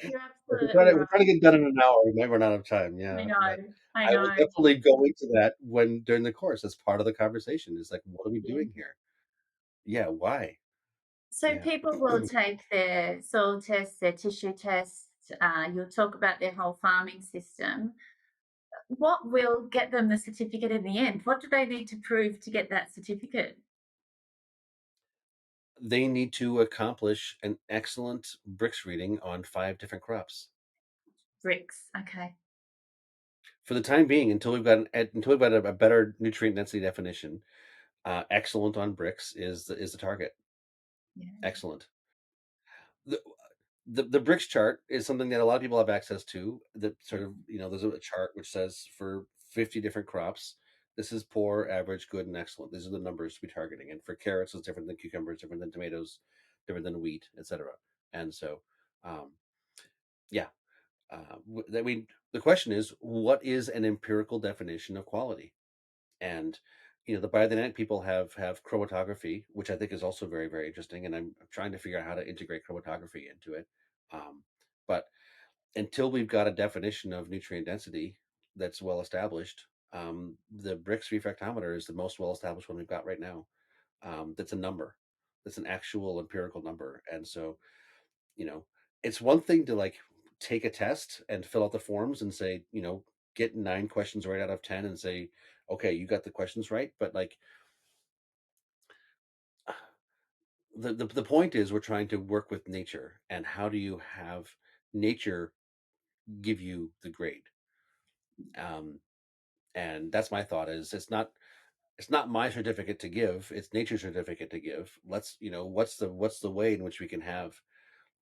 you're absolutely We're trying to right. get done in an hour. We might run out of time. I Yeah, but know. I I will know. definitely go into that when during the course as part of the conversation. It's like, what are we Yeah. doing here? Yeah, why? So Yeah. people will take their soil tests, their tissue tests. You'll talk about their whole farming system. What will get them the certificate in the end? What do they need to prove to get that certificate? They need to accomplish an excellent bricks reading on 5 different crops. Bricks. Okay. For the time being, until we've got a better nutrient density definition, excellent on bricks is the target. Yeah. Excellent. The, the bricks chart is something that a lot of people have access to. That sort of, there's a chart which says for 50 different crops, this is poor, average, good, and excellent. These are the numbers to be targeting. And for carrots, it's different than cucumbers, different than tomatoes, different than wheat, etc. And so, um, yeah, that we. The question is, what is an empirical definition of quality? And the biodynamic people have chromatography, which I think is also very very interesting, and I'm trying to figure out how to integrate chromatography into it. Um, but until we've got a definition of nutrient density that's well established, the Brix refractometer is the most well established one we've got right now. That's a number, that's an actual empirical number, and so you know, it's one thing to like take a test and fill out the forms and say, get 9 questions right out of 10 and say, okay, you got the questions right. But like the point is we're trying to work with nature, and how do you have nature give you the grade? Um, and that's my thought is it's not my certificate to give, it's nature's certificate to give. Let's, what's the way in which we can have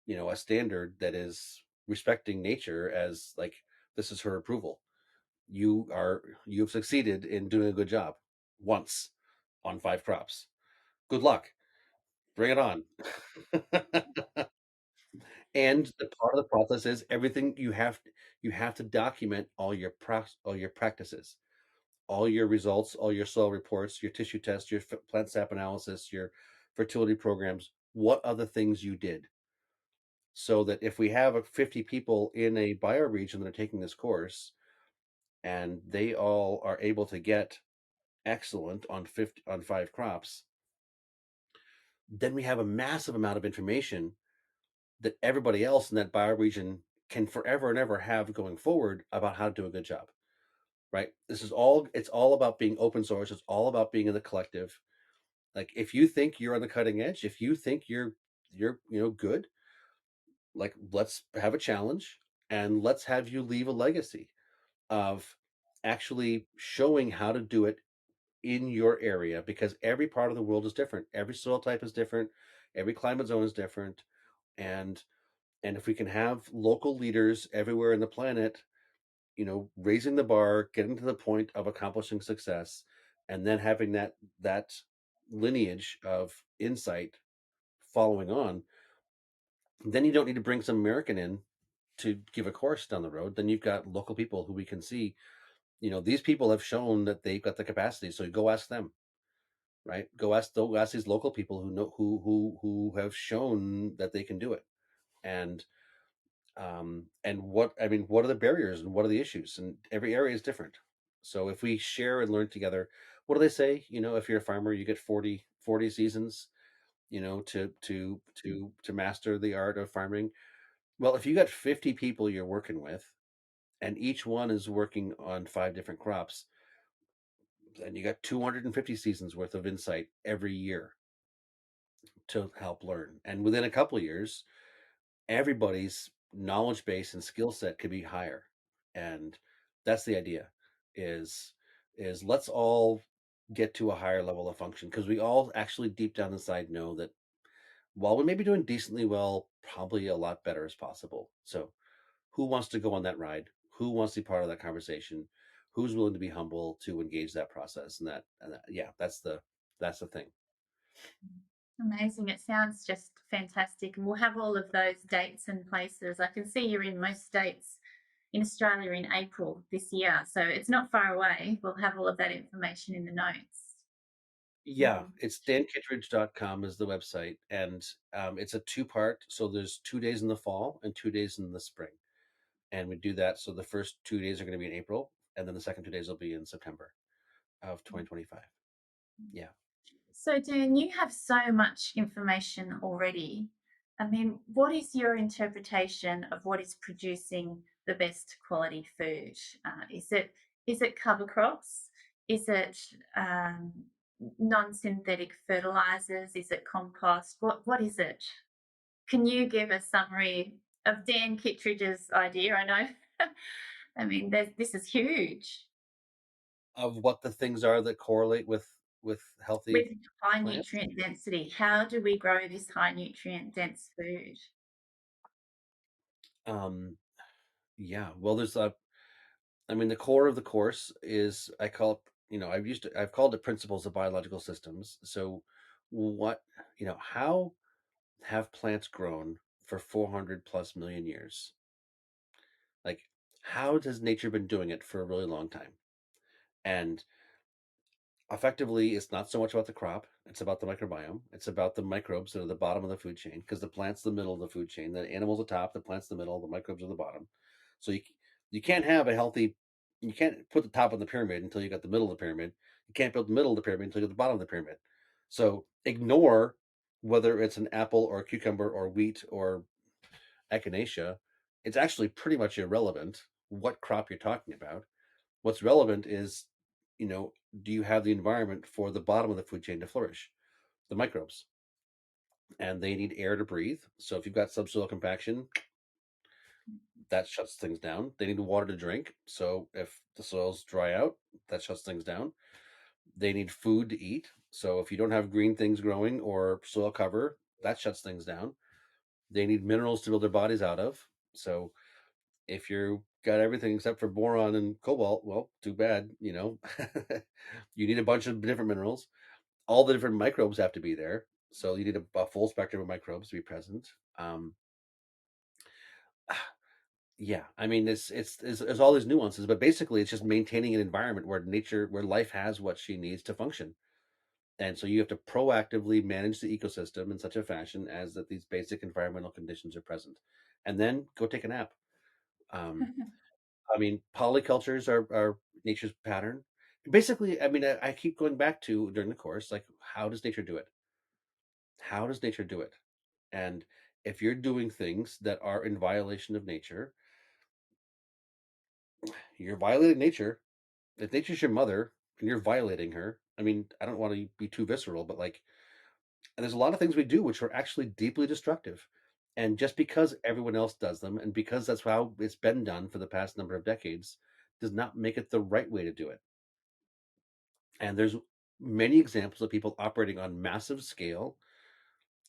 a standard that is respecting nature as like this is her approval. You've succeeded in doing a good job once on 5 crops. Good luck. Bring it on. And the part of the process is everything you have to document all your practices, all your results, all your soil reports, your tissue tests, your plant sap analysis, your fertility programs, what other things you did, so that if we have 50 people in a bioregion that are taking this course and they all are able to get excellent on 5 crops, then we have a massive amount of information that everybody else in that bioregion can forever and ever have going forward about how to do a good job. Right? It's all about being open source. It's all about being in the collective. Like if you think you're on the cutting edge, if you think you're good, like let's have a challenge and let's have you leave a legacy of actually showing how to do it in your area, because every part of the world is different, every soil type is different, every climate zone is different, and if we can have local leaders everywhere in the planet, raising the bar, getting to the point of accomplishing success, and then having that lineage of insight following on, then you don't need to bring some American in to give a course down the road. Then you've got local people who we can see, these people have shown that they've got the capacity. So go ask them, right? Go ask these local people who know who have shown that they can do it. And what are the barriers and what are the issues? And every area is different. So if we share and learn together, what do they say? If you're a farmer, you get 40 seasons, to master the art of farming. Well, if you got 50 people you're working with and each one is working on 5 different crops, then you got 250 seasons worth of insight every year to help learn. And within a couple of years, everybody's knowledge base and skill set could be higher. And that's the idea is let's all get to a higher level of function, because we all actually deep down inside know that while we may be doing decently well, probably a lot better is possible. So who wants to go on that ride? Who wants to be part of that conversation? Who's willing to be humble to engage that process? And that, yeah, that's the thing. Amazing. It sounds just fantastic. And we'll have all of those dates and places. I can see you're in most states in Australia in April this year. So it's not far away. We'll have all of that information in the notes. Yeah, Mhm. it's dankittredge.com is the website, and it's a two-part. So there's 2 days in the fall and 2 days in the spring, and we do that. So the first 2 days are going to be in April, and then the second 2 days will be in September of 2025. Yeah. So, Dan, you have so much information already. I mean, what is your interpretation of what is producing the best quality food? Is it cover crops? Is it non-synthetic fertilizers? Is it compost? What is it? Can you give a summary of Dan Kittredge's idea? I know. I mean, this is huge. Of what the things are that correlate with With healthy high plants. nutrient density, how do we grow this high nutrient dense food? Um, yeah. Well, there's a. I mean, the core of the course is I call it. I've called it principles of biological systems. So, what how have plants grown for 400 plus million years? Like, how has nature been doing it for a really long time? And effectively, it's not so much about the crop, it's about the microbiome. It's about the microbes that are the bottom of the food chain, because the plant's the middle of the food chain. The animal's the top, the plant's the middle, the microbes are the bottom. So you can't have a healthy, you can't put the top on the pyramid until you got the middle of the pyramid. You can't build the middle of the pyramid until you get the bottom of the pyramid. So ignore whether it's an apple or a cucumber or wheat or echinacea. It's actually pretty much irrelevant what crop you're talking about. What's relevant is, you know, do you have the environment for the bottom of the food chain to flourish? The microbes. And they need air to breathe. So if you've got subsoil compaction, that shuts things down. They need water to drink. So if the soils dry out, that shuts things down. They need food to eat. So if you don't have green things growing or soil cover, that shuts things down. They need minerals to build their bodies out of. So if you got everything except for boron and cobalt, well, too bad, you need a bunch of different minerals. All the different microbes have to be there. So you need a full spectrum of microbes to be present. Um, yeah, I mean, it's all these nuances, but basically, it's just maintaining an environment where life has what she needs to function. And so you have to proactively manage the ecosystem in such a fashion as that these basic environmental conditions are present, and then go take a nap. Um, I mean, polycultures are nature's pattern. Basically, I mean, I keep going back to during the course, like, how does nature do it? How does nature do it? And if you're doing things that are in violation of nature, you're violating nature. If nature's your mother and you're violating her, I mean, I don't want to be too visceral, but like, and there's a lot of things we do which are actually deeply destructive. And just because everyone else does them, and because that's how it's been done for the past number of decades, does not make it the right way to do it. And there's many examples of people operating on massive scale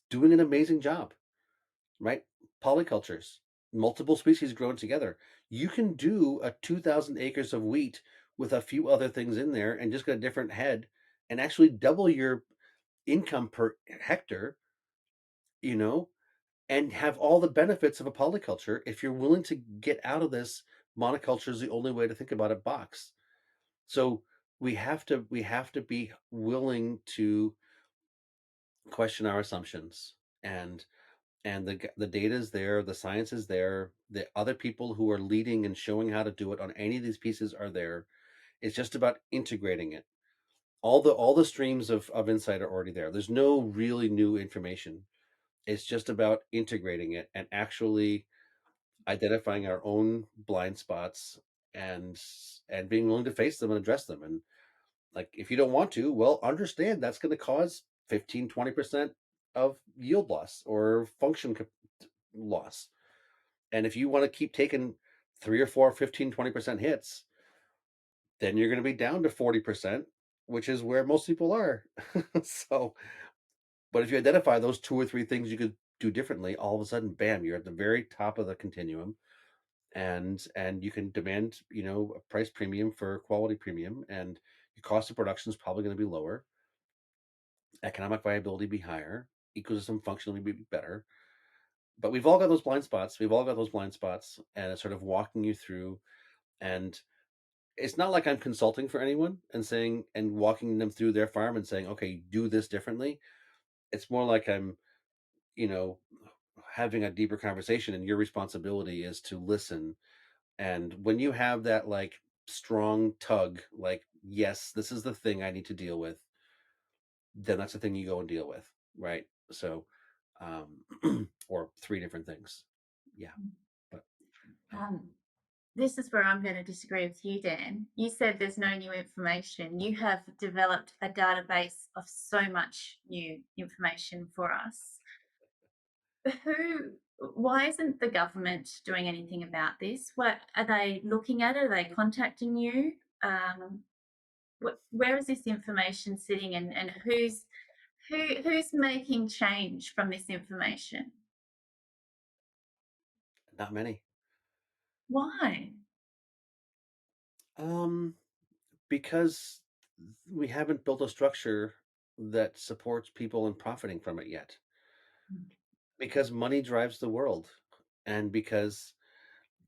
doing an amazing job, right? Polycultures, multiple species grown together. You can do a 2,000 acres of wheat with a few other things in there and just get a different head and actually double your income per hectare, you know, and have all the benefits of a polyculture if you're willing to get out of this monoculture is the only way to think about it box. So we have to be willing to question our assumptions, and the data is there, the science is there, the other people who are leading and showing how to do it on any of these pieces are there. It's just about integrating it. All the streams of insight are already there. There's no really new information. It's just about integrating it and actually identifying our own blind spots, and being willing to face them and address them. And like, if you don't want to, well, understand that's going to cause 15-20% of yield loss or function loss. And if you want to keep taking 3 or 4, 15-20% hits, then you're going to be down to 40%, which is where most people are. So, but if you identify those two or three things you could do differently, all of a sudden, bam, you're at the very top of the continuum. And you can demand, a price premium for quality premium, and your cost of production is probably going to be lower, economic viability be higher, ecosystem function will be better. but we've all got those blind spots. We've all got those blind spots, and it's sort of walking you through. And it's not like I'm consulting for anyone and saying and walking them through their farm and saying, okay, do this differently. It's more like I'm, you know, having a deeper conversation, and your responsibility is to listen. And when you have that like strong tug, like, yes, this is the thing I need to deal with, then that's the thing you go and deal with, right? So, or three different things. Yeah, but Um, this is where I'm going to disagree with you, Dan. You said there's no new information. You have developed a database of so much new information for us. Who, why isn't the government doing anything about this? What are they looking at? Are they contacting you? Um, where is this information sitting, and who's making change from this information? not many. Why? Um, because we haven't built a structure that supports people and profiting from it yet. Because money drives the world, and because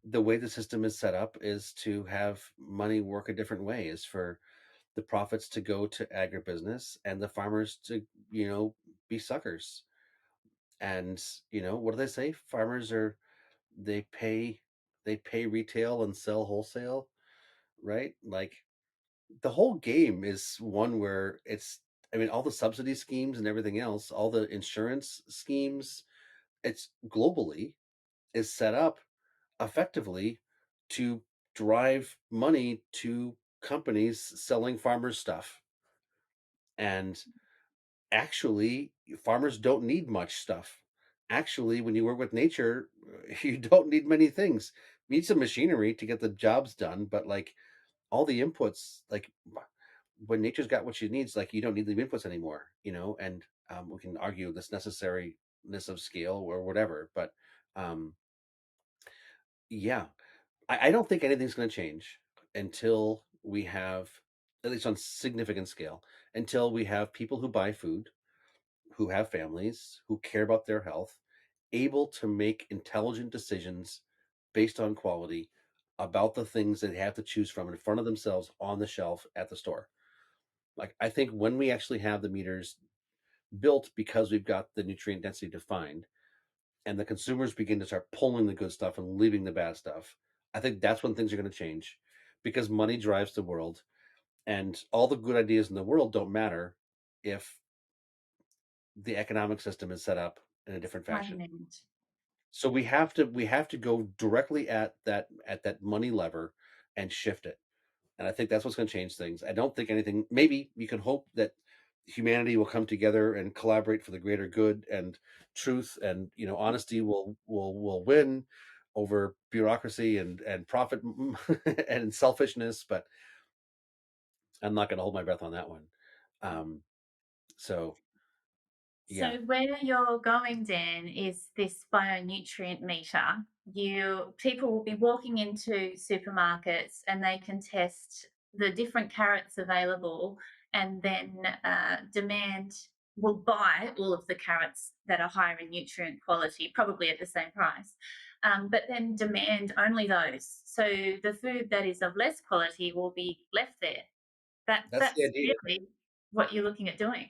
the way the system is set up is to have money work a different way, is for the profits to go to agribusiness and the farmers to, be suckers. And what do they say? Farmers are they pay they pay retail and sell wholesale, right? Like, the whole game is one where it's, I mean, all the subsidy schemes and everything else, all the insurance schemes, it's globally is set up effectively to drive money to companies selling farmers stuff. And actually, farmers don't need much stuff. Actually, when you work with nature, you don't need many things. You need some machinery to get the jobs done, but like all the inputs, like when nature's got what she needs, like you don't need the inputs anymore, and we can argue this necessariness of scale or whatever, but um, yeah, I don't think anything's going to change until we have, at least on significant scale, until we have people who buy food, who have families, who care about their health, able to make intelligent decisions based on quality about the things that they have to choose from in front of themselves on the shelf at the store. Like, I think when we actually have the meters built because we've got the nutrient density defined, and the consumers begin to start pulling the good stuff and leaving the bad stuff, I think that's when things are going to change, because money drives the world, and all the good ideas in the world don't matter if the economic system is set up in a different fashion. Stagnant. So we have to go directly at that money lever and shift it. And I think that's what's going to change things. I don't think anything. Maybe you can hope that humanity will come together and collaborate for the greater good, and truth and honesty will win over bureaucracy and profit and selfishness. But I'm not going to hold my breath on that one. Um, so So yeah, where you're going, Dan, is this bionutrient meter. People will be walking into supermarkets and they can test the different carrots available, and then demand will buy all of the carrots that are higher in nutrient quality, probably at the same price, but then demand only those. So the food that is of less quality will be left there. that's the That's idea. really what you're looking at doing.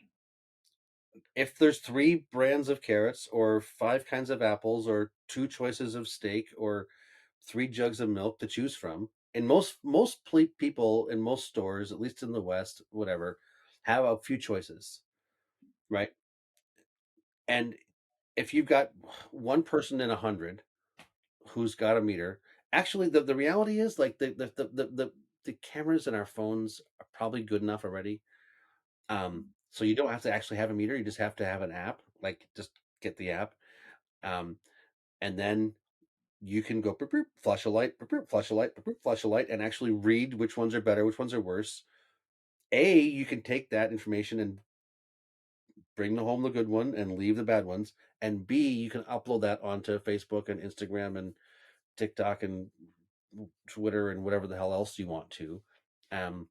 If there's three brands of carrots, or five kinds of apples, or two choices of steak, or three jugs of milk to choose from, and most people in most stores, at least in the West, whatever, have a few choices, right? And if you've got one person in 100 who's got a meter, actually, the reality is, like, the cameras in our phones are probably good enough already. So you don't have to actually have a meter, you just have to have an app. Like, just get the app. um, and then you can go boop, boop, flash a light, boop, boop, flash a light, boop, boop, flash a light, and actually read which ones are better, which ones are worse. You can take that information and bring home the good one and leave the bad ones. And B, you can upload that onto Facebook and Instagram and TikTok and Twitter and whatever the hell else you want to. Um,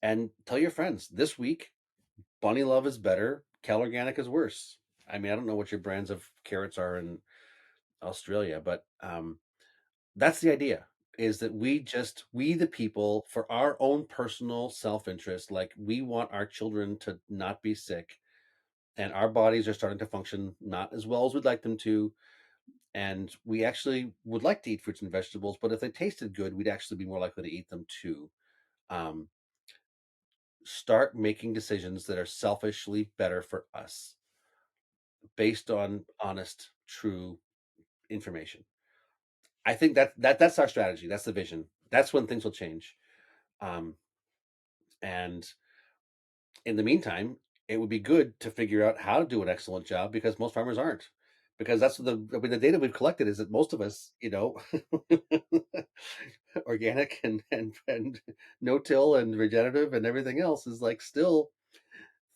and tell your friends this week, Bunny Love is better, Cal Organic is worse. I mean, I don't know what your brands of carrots are in Australia, but that's the idea, is that we the people, for our own personal self-interest, like we want our children to not be sick, and our bodies are starting to function not as well as we'd like them to, and we actually would like to eat fruits and vegetables, but if they tasted good, we'd actually be more likely to eat them too. um, Start making decisions that are selfishly better for us, based on honest, true information. I think that's our strategy. That's the vision. That's when things will change. Um, and in the meantime, it would be good to figure out how to do an excellent job, because most farmers aren't. Because that's I mean, the data we've collected is that most of us, organic and no till and regenerative and everything else is like still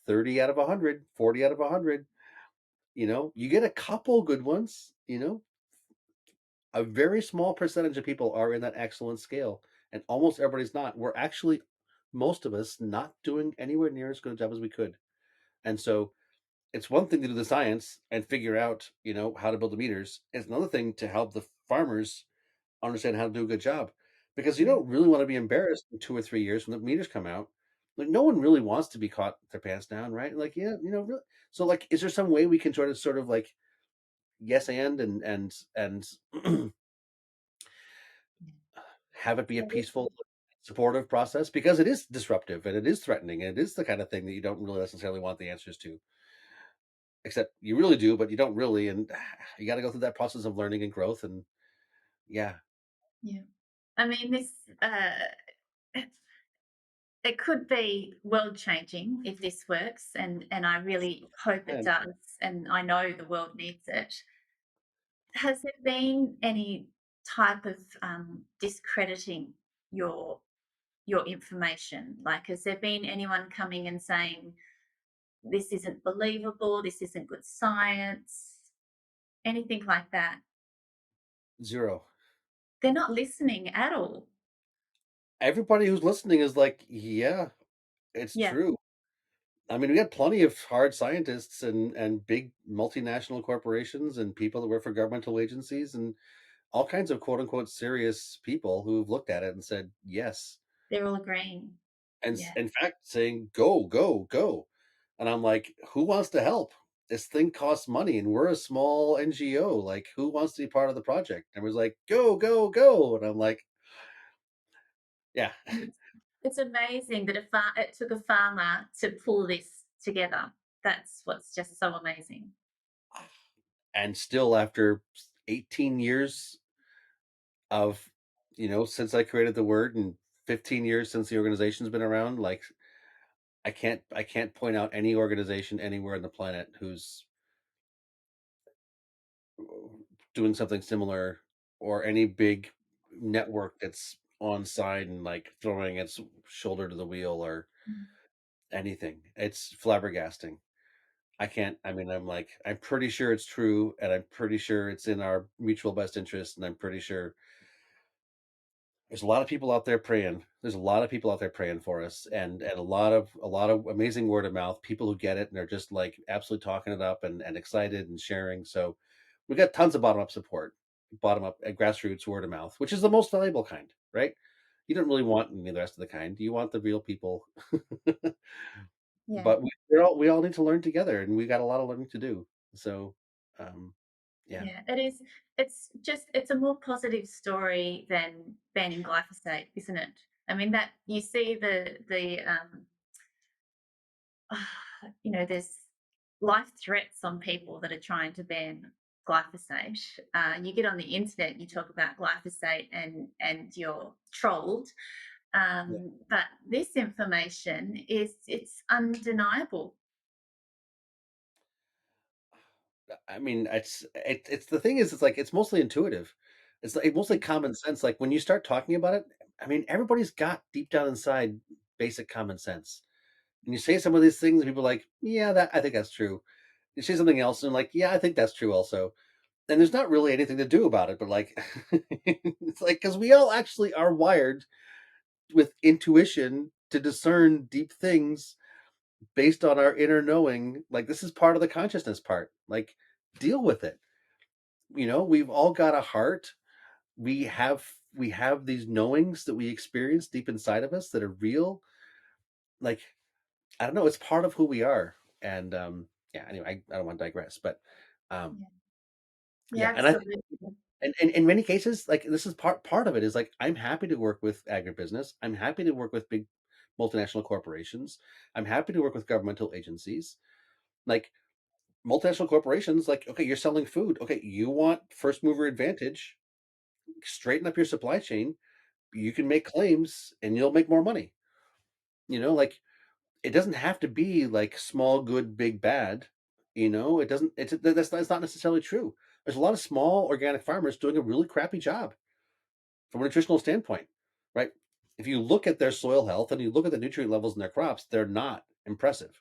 30 out of 100, 40 out of 100. You get a couple good ones. A very small percentage of people are in that excellent scale, and almost everybody's not. We're actually, most of us, not doing anywhere near as good a job as we could. And so it's one thing to do the science and figure out, how to build the meters. It's another thing to help the farmers understand how to do a good job, because you Yeah. don't really want to be embarrassed in 2 or 3 years when the meters come out. Like, no one really wants to be caught with their pants down, right? Like, yeah, really. So, like, is there some way we can try to sort of like yes and have it be a Yeah, peaceful, supportive process, because it is disruptive and it is threatening and it is the kind of thing that you don't really necessarily want the answers to, except you really do, but you don't really, and you got to go through that process of learning and growth, and yeah. yeah. I mean, this it it could be world changing if this works, and I really hope it And does, and I know the world needs it. Has there been any type of discrediting your your information? Like, has there been anyone coming and saying this isn't believable, this isn't good science, anything like that? zero. They're not listening at all. Everybody who's listening is like, yeah, it's Yeah, true. I mean, we had plenty of hard scientists and big multinational corporations and people that work for governmental agencies and all kinds of quote unquote serious people who've looked at it and said yes, they're all agreeing. and Yeah, in fact saying go, go, go. And I'm like, who wants to help? This thing costs money, and we're a small NGO. Like, who wants to be part of the project? And was like, go, go, go. And I'm like, yeah. it's amazing that it took a farmer to pull this together. That's what's just so amazing. And still, after 18 years of, since I created the word, and 15 years since the organization's been around, like, I can't point out any organization anywhere on the planet who's doing something similar, or any big network that's on side and like throwing its shoulder to the wheel or Mm. anything. It's flabbergasting. I mean, I'm pretty sure it's true, and I'm pretty sure it's in our mutual best interest, and I'm pretty sure there's a lot of people out there praying. There's a lot of people out there praying for us, and a lot of amazing word of mouth, people who get it and are just like absolutely talking it up and excited and sharing. So we got tons of bottom up support, bottom up grassroots word of mouth, which is the most valuable kind, right? You don't really want any of the rest of the kind. You want the real people. Yeah. But we all need to learn together, and we got a lot of learning to do. So, um, yeah, Yeah, it is. It's a more positive story than banning glyphosate, isn't it? I mean, that you see there's life threats on people that are trying to ban glyphosate. You get on the internet, you talk about glyphosate, and you're trolled. yeah. But this information it's undeniable. I mean, it's the thing is, it's like it's mostly intuitive. It's like mostly common sense. Like when you start talking about it, I mean, everybody's got deep down inside basic common sense. And you say some of these things, and people are like, yeah, that I think that's true. You say something else, and like, yeah, I think that's true also. And there's not really anything to do about it, but like, it's like because we all actually are wired with intuition to discern deep things, based on our inner knowing. Like, this is part of the consciousness part. Like, deal with it. We've all got a heart. We have these knowings that we experience deep inside of us that are real. Like, I don't know, it's part of who we are. And yeah, anyway, I don't want to digress, but um Yeah. Yeah, yeah, and I absolutely. and in many cases, like, this is part of it, is like, I'm happy to work with agribusiness. I'm happy to work with big multinational corporations. I'm happy to work with governmental agencies. Like, multinational corporations, like, okay, you're selling food. Okay, you want first mover advantage, straighten up your supply chain. You can make claims and you'll make more money. Like, it doesn't have to be like small good big bad. It doesn't that's not necessarily true. There's a lot of small organic farmers doing a really crappy job from a nutritional standpoint, right? If you look at their soil health and you look at the nutrient levels in their crops, they're not impressive.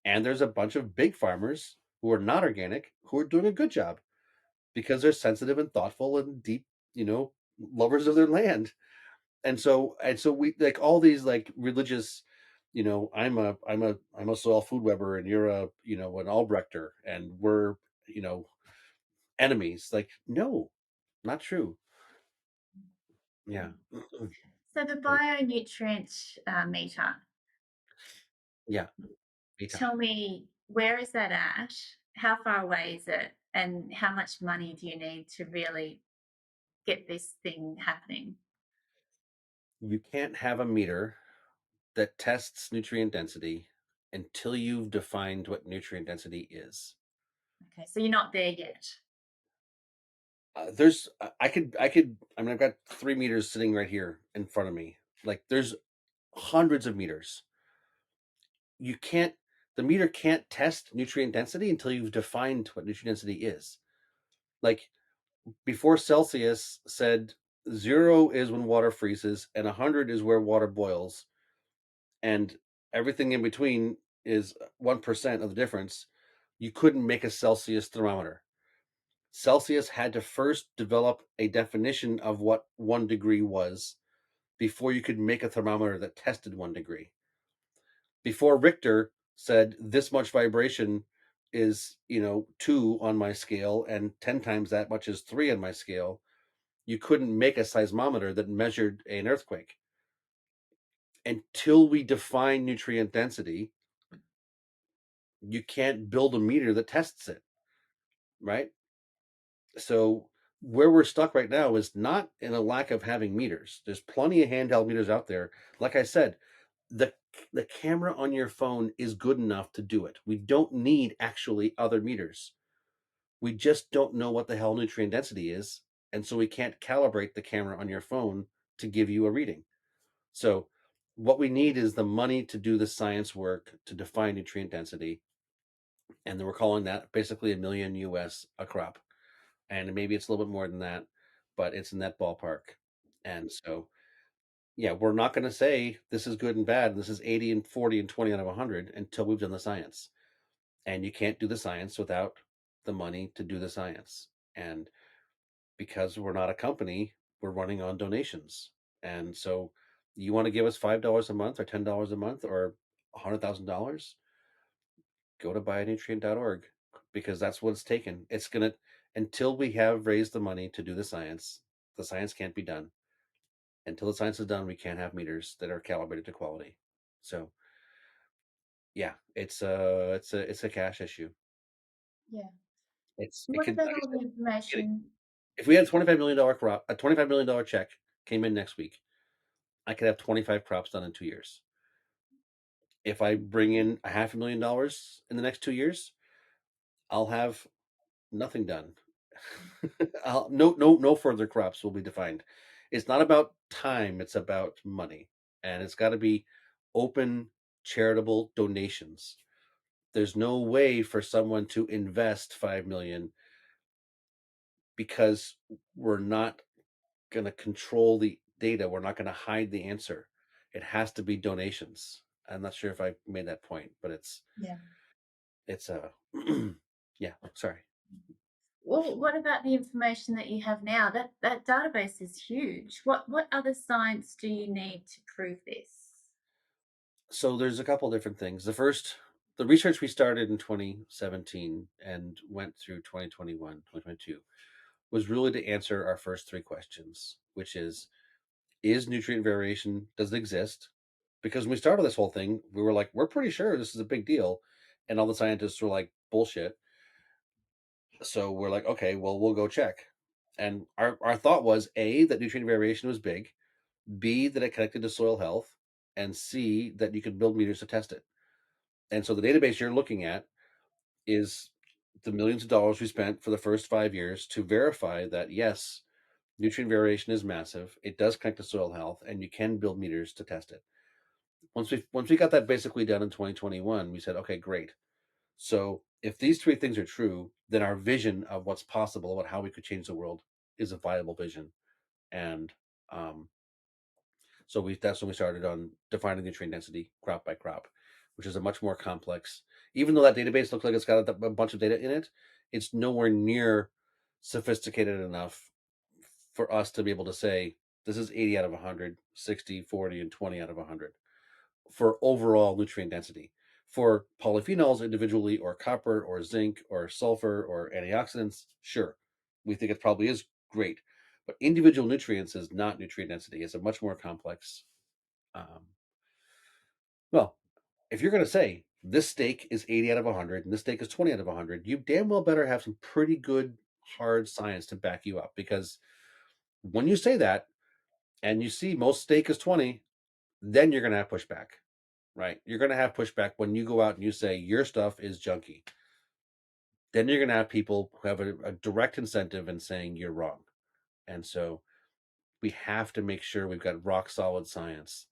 And there's a bunch of big farmers who are not organic who are doing a good job because they're sensitive and thoughtful and deep, lovers of their land. And so we, like, all these, like, religious, I'm a soil food Weber and you're a, an Albrechter, and we're, you know enemies. Like, no, not true. Yeah. So the Right. bionutrient meter, Yeah. Beta. tell me, where is that at? How far away is it? And how much money do you need to really get this thing happening? You can't have a meter that tests nutrient density until you've defined what nutrient density is. Okay, so you're not there yet. There's I could I mean, I've got 3 meters sitting right here in front of me. Like, there's hundreds of meters. You can't The meter can't test nutrient density until you've defined what nutrient density is. Like, before Celsius said 0 is when water freezes and 100 is where water boils, and everything in between is 1% of the difference, you couldn't make a Celsius thermometer. Celsius had to first develop a definition of what 1 degree was before you could make a thermometer that tested 1 degree. Before Richter said this much vibration is, 2 on my scale, and 10 times that much is 3 on my scale, you couldn't make a seismometer that measured an earthquake. Until we define nutrient density, you can't build a meter that tests it, right? So where we're stuck right now is not in a lack of having meters. There's plenty of handheld meters out there. Like I said, the the camera on your phone is good enough to do it. We don't need actually other meters. We just don't know what the hell nutrient density is, and so we can't calibrate the camera on your phone to give you a reading. So what we need is the money to do the science work to define nutrient density, and then we're calling that basically $1 million US a crop. And maybe it's a little bit more than that, but it's in that ballpark. And so, yeah, we're not going to say this is good and bad, and this is 80 and 40 and 20 out of 100 until we've done the science. And you can't do the science without the money to do the science. And because we're not a company, we're running on donations. And so, you want to give us $5 a month or $10 a month or $100,000, go to bionutrient.org, because that's what it's taken. It's going to, until we have raised the money to do the science can't be done. Until the science is done, we can't have meters that are calibrated to quality. So, yeah, it's a cash issue. Yeah. It What could, about like I all the said, information? if we had $25 million crop, a $25 million check came in next week, I could have 25 crops done in 2 years. If I bring in a $500,000 in the next 2 years, I'll have nothing done. No further crops will be defined. It's not about time, it's about money. And it's got to be open, charitable donations. There's no way for someone to invest 5 million because we're not going to control the data. We're not going to hide the answer. It has to be donations. I'm not sure if I made that point, but Yeah. it's a yeah, sorry. Well, what about the information that you have now? That database is huge. What other science do you need to prove this? So there's a couple different things. The research we started in 2017 and went through 2021, 2022 was really to answer our first three questions, which is nutrient variation, does it exist? Because when we started this whole thing, we were like, we're pretty sure this is a big deal. And all the scientists were like, bullshit. So we're like, okay, well, we'll go check. And our thought was A, that nutrient variation was big, B, that it connected to soil health, and C, that you could build meters to test it. And so the database you're looking at is the millions of dollars we spent for the first 5 years to verify that yes, nutrient variation is massive. It does connect to soil health, and you can build meters to test it. Once we got that basically done in 2021, we said, okay, great. So if these three things are true, then our vision of what's possible about how we could change the world is a viable vision. And um, so that's when we started on defining nutrient density crop by crop, which is a much more complex. Even though that database looks like it's got a bunch of data in it, it's nowhere near sophisticated enough for us to be able to say this is 80 out of 100, 60, 40, and 20 out of 100 for overall nutrient density. For polyphenols individually, or copper, or zinc, or sulfur, or antioxidants, sure, we think it probably is great. But individual nutrients is not nutrient density. It's a much more complex. Um, well, if you're going to say this steak is 80 out of 100 and this steak is 20 out of 100, you damn well better have some pretty good hard science to back you up. Because when you say that and you see most steak is 20, then you're going to have pushback, right? You're going to have pushback when you go out and you say your stuff is junky. Then you're going to have people who have a direct incentive in saying you're wrong. And so we have to make sure we've got rock solid science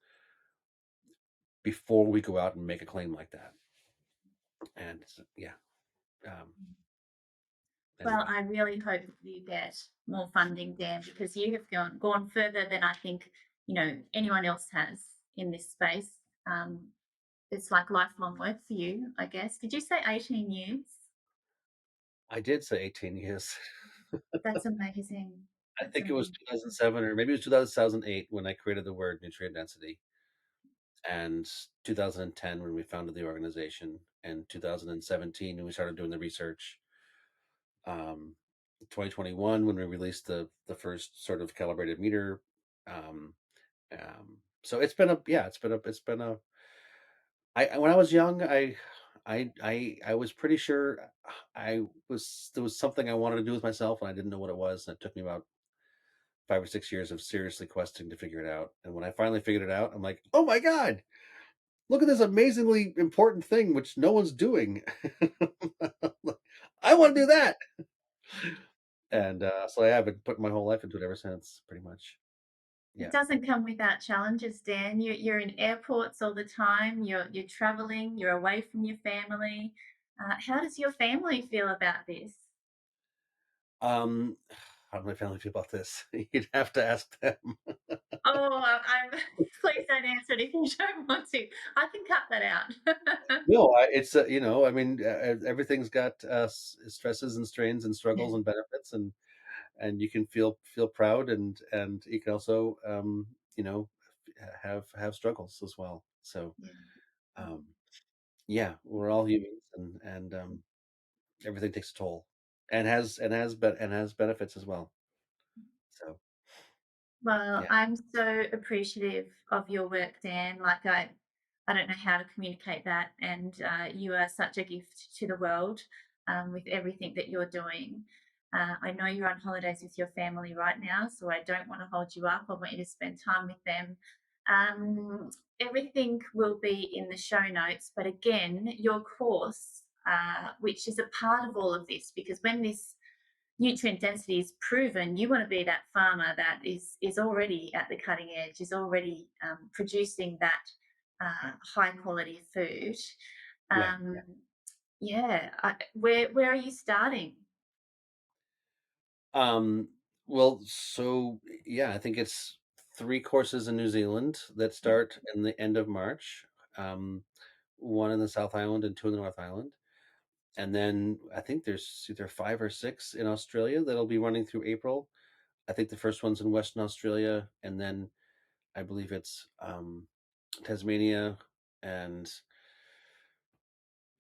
before we go out and make a claim like that. And yeah, um, Well, anyway. I really hope you get more funding, Dan, because you have gone further than I think anyone else has in this space. Um, it's like lifelong work for you, I guess. Did you say 18 years? I did say 18 years. That's amazing. I That's think it was amazing. 2007 or maybe it was 2008 when I created the word nutrient density, and 2010 when we founded the organization, and 2017 when we started doing the research. 2021 when we released the first sort of calibrated meter. Um, so it's been a. When I was young, I was pretty sure there was something I wanted to do with myself, and I didn't know what it was, and it took me about 5 or 6 years of seriously questing to figure it out. And when I finally figured it out, I'm like, oh my god, look at this amazingly important thing which no one's doing. I want to do that. And so I have been putting my whole life into it ever since, pretty much. It Yeah. doesn't come without challenges, Dan. You're in airports all the time. You're traveling. You're away from your family. How does your family feel about this? Um, how do my family feel about this? You'd have to ask them. Oh, I'm. Please don't answer it if you don't want to. I can cut that out. No, it's I mean, everything's got stresses and strains and Yeah, struggles and benefits, and you can feel proud, and you can also you know have struggles as well. So yeah. um, yeah, we're all humans, and everything takes a toll, and has benefits as well. So Well, yeah. I'm so appreciative of your work, Dan. Like I don't know how to communicate that, and you are such a gift to the world with everything that you're doing. I know you're on holidays with your family right now, so I don't want to hold you up. I want you to spend time with them. Everything will be in the show notes, but again, your course, which is a part of all of this, because when this nutrient density is proven, you want to be that farmer that is already at the cutting edge, is already producing that high quality food. Yeah. Um, yeah, where are you starting? Um, well, so yeah, I think it's three courses in New Zealand that start in the end of March. Um, one in the South Island and two in the North Island. And then I think there's either five or six in Australia that'll be running through April. I think the first one's in Western Australia, and then I believe it's Tasmania and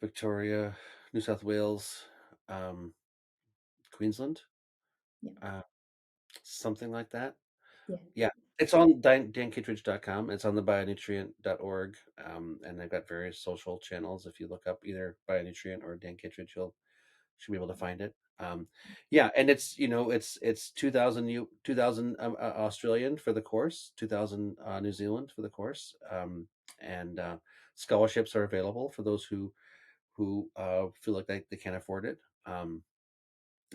Victoria, New South Wales, um, Queensland, Yeah. uh, something like that. Yeah. Yeah, it's on dankittredge.com. It's on the bionutrient.org, and they've got various social channels. If you look up either Bionutrient or Dan Kittredge, you'll should be able to find it. Yeah, and it's it's 2000 Australian for the course, 2000 New Zealand for the course, and scholarships are available for those who feel like they can't afford it.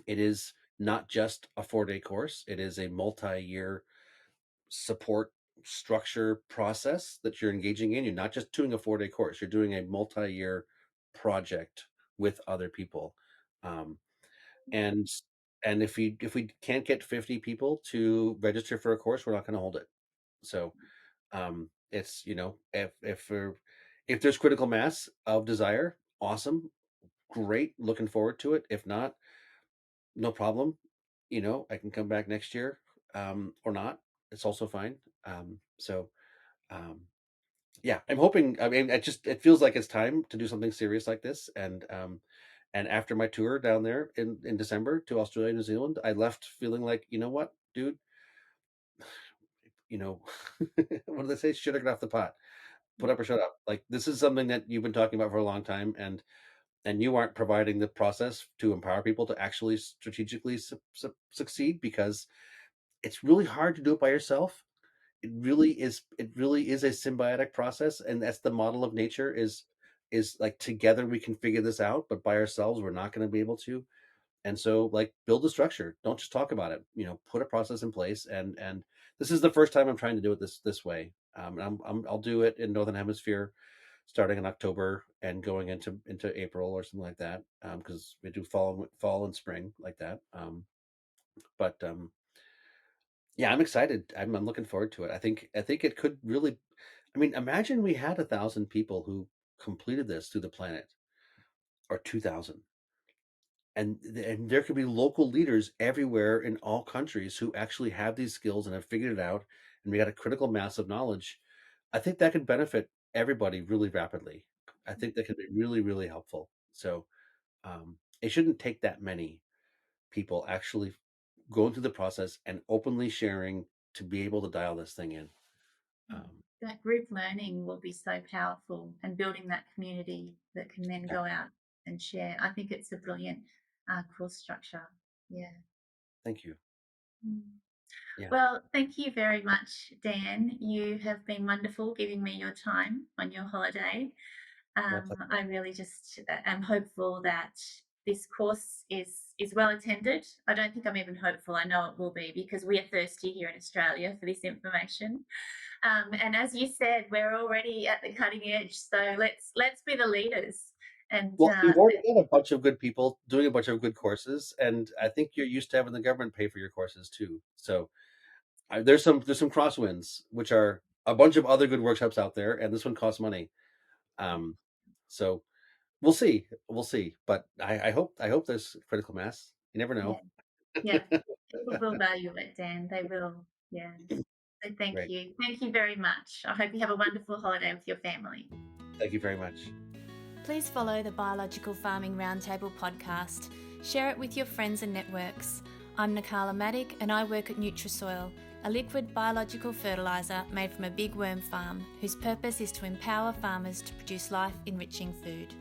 It is not just a 4-day course; it is a multi-year support structure process that you're engaging in. You're not just doing a 4-day course; you're doing a multi-year project with other people. Um, and and if we can't get 50 people to register for a course, we're not going to hold it. So it's if there's critical mass of desire, awesome, great, looking forward to it. If not, no problem. I can come back next year, or not. It's also fine. So um yeah, I'm hoping. I mean, it feels like it's time to do something serious like this. And after my tour down there in December to Australia and New Zealand, I left feeling like, you know what, dude, you know, what do they say? Shit or get off the pot. Put up or shut up. Like, this is something that you've been talking about for a long time, and you aren't providing the process to empower people to actually strategically succeed, because it's really hard to do it by yourself. It really is a symbiotic process, and that's the model of nature, is like, together we can figure this out, but by ourselves we're not going to be able to. And so, like, build a structure, don't just talk about it, put a process in place. And this is the first time I'm trying to do it this way. And I'll do it in Northern Hemisphere starting in October and going into April or something like that, because we do fall and spring like that. But Yeah, I'm excited. I'm looking forward to it. I think it could really. I mean, imagine we had 1,000 people who completed this through the planet, or 2,000, and there could be local leaders everywhere in all countries who actually have these skills and have figured it out, and we got a critical mass of knowledge. I think that could benefit everybody really rapidly. I think that could be really, really helpful. So it shouldn't take that many people actually going through the process and openly sharing to be able to dial this thing in. Um, That group learning will be so powerful, and building that community that can then yeah, go out and share. I think it's a brilliant course structure. Yeah. thank you. Mm. Yeah, Well, thank you very much, Dan. You have been wonderful giving me your time on your holiday. my pleasure. I really just am hopeful that this course is well attended. I don't think I'm even hopeful. I know it will be, because we are thirsty here in Australia for this information. And as you said, we're already at the cutting edge. So let's be the leaders. And Well, you've already got a bunch of good people doing a bunch of good courses, and I think you're used to having the government pay for your courses too. So there's some crosswinds, which are a bunch of other good workshops out there, and this one costs money. Um, so we'll see. But I hope there's critical mass. You never yeah, know. yeah, people will value it, Dan. They will. Yeah. So thank Great. you. Thank you very much. I hope you have a wonderful holiday with your family. Thank you very much. Please follow the Biological Farming Roundtable podcast. Share it with your friends and networks. I'm Nikala Maddock, and I work at Nutrisoil, a liquid biological fertiliser made from a big worm farm whose purpose is to empower farmers to produce life-enriching food.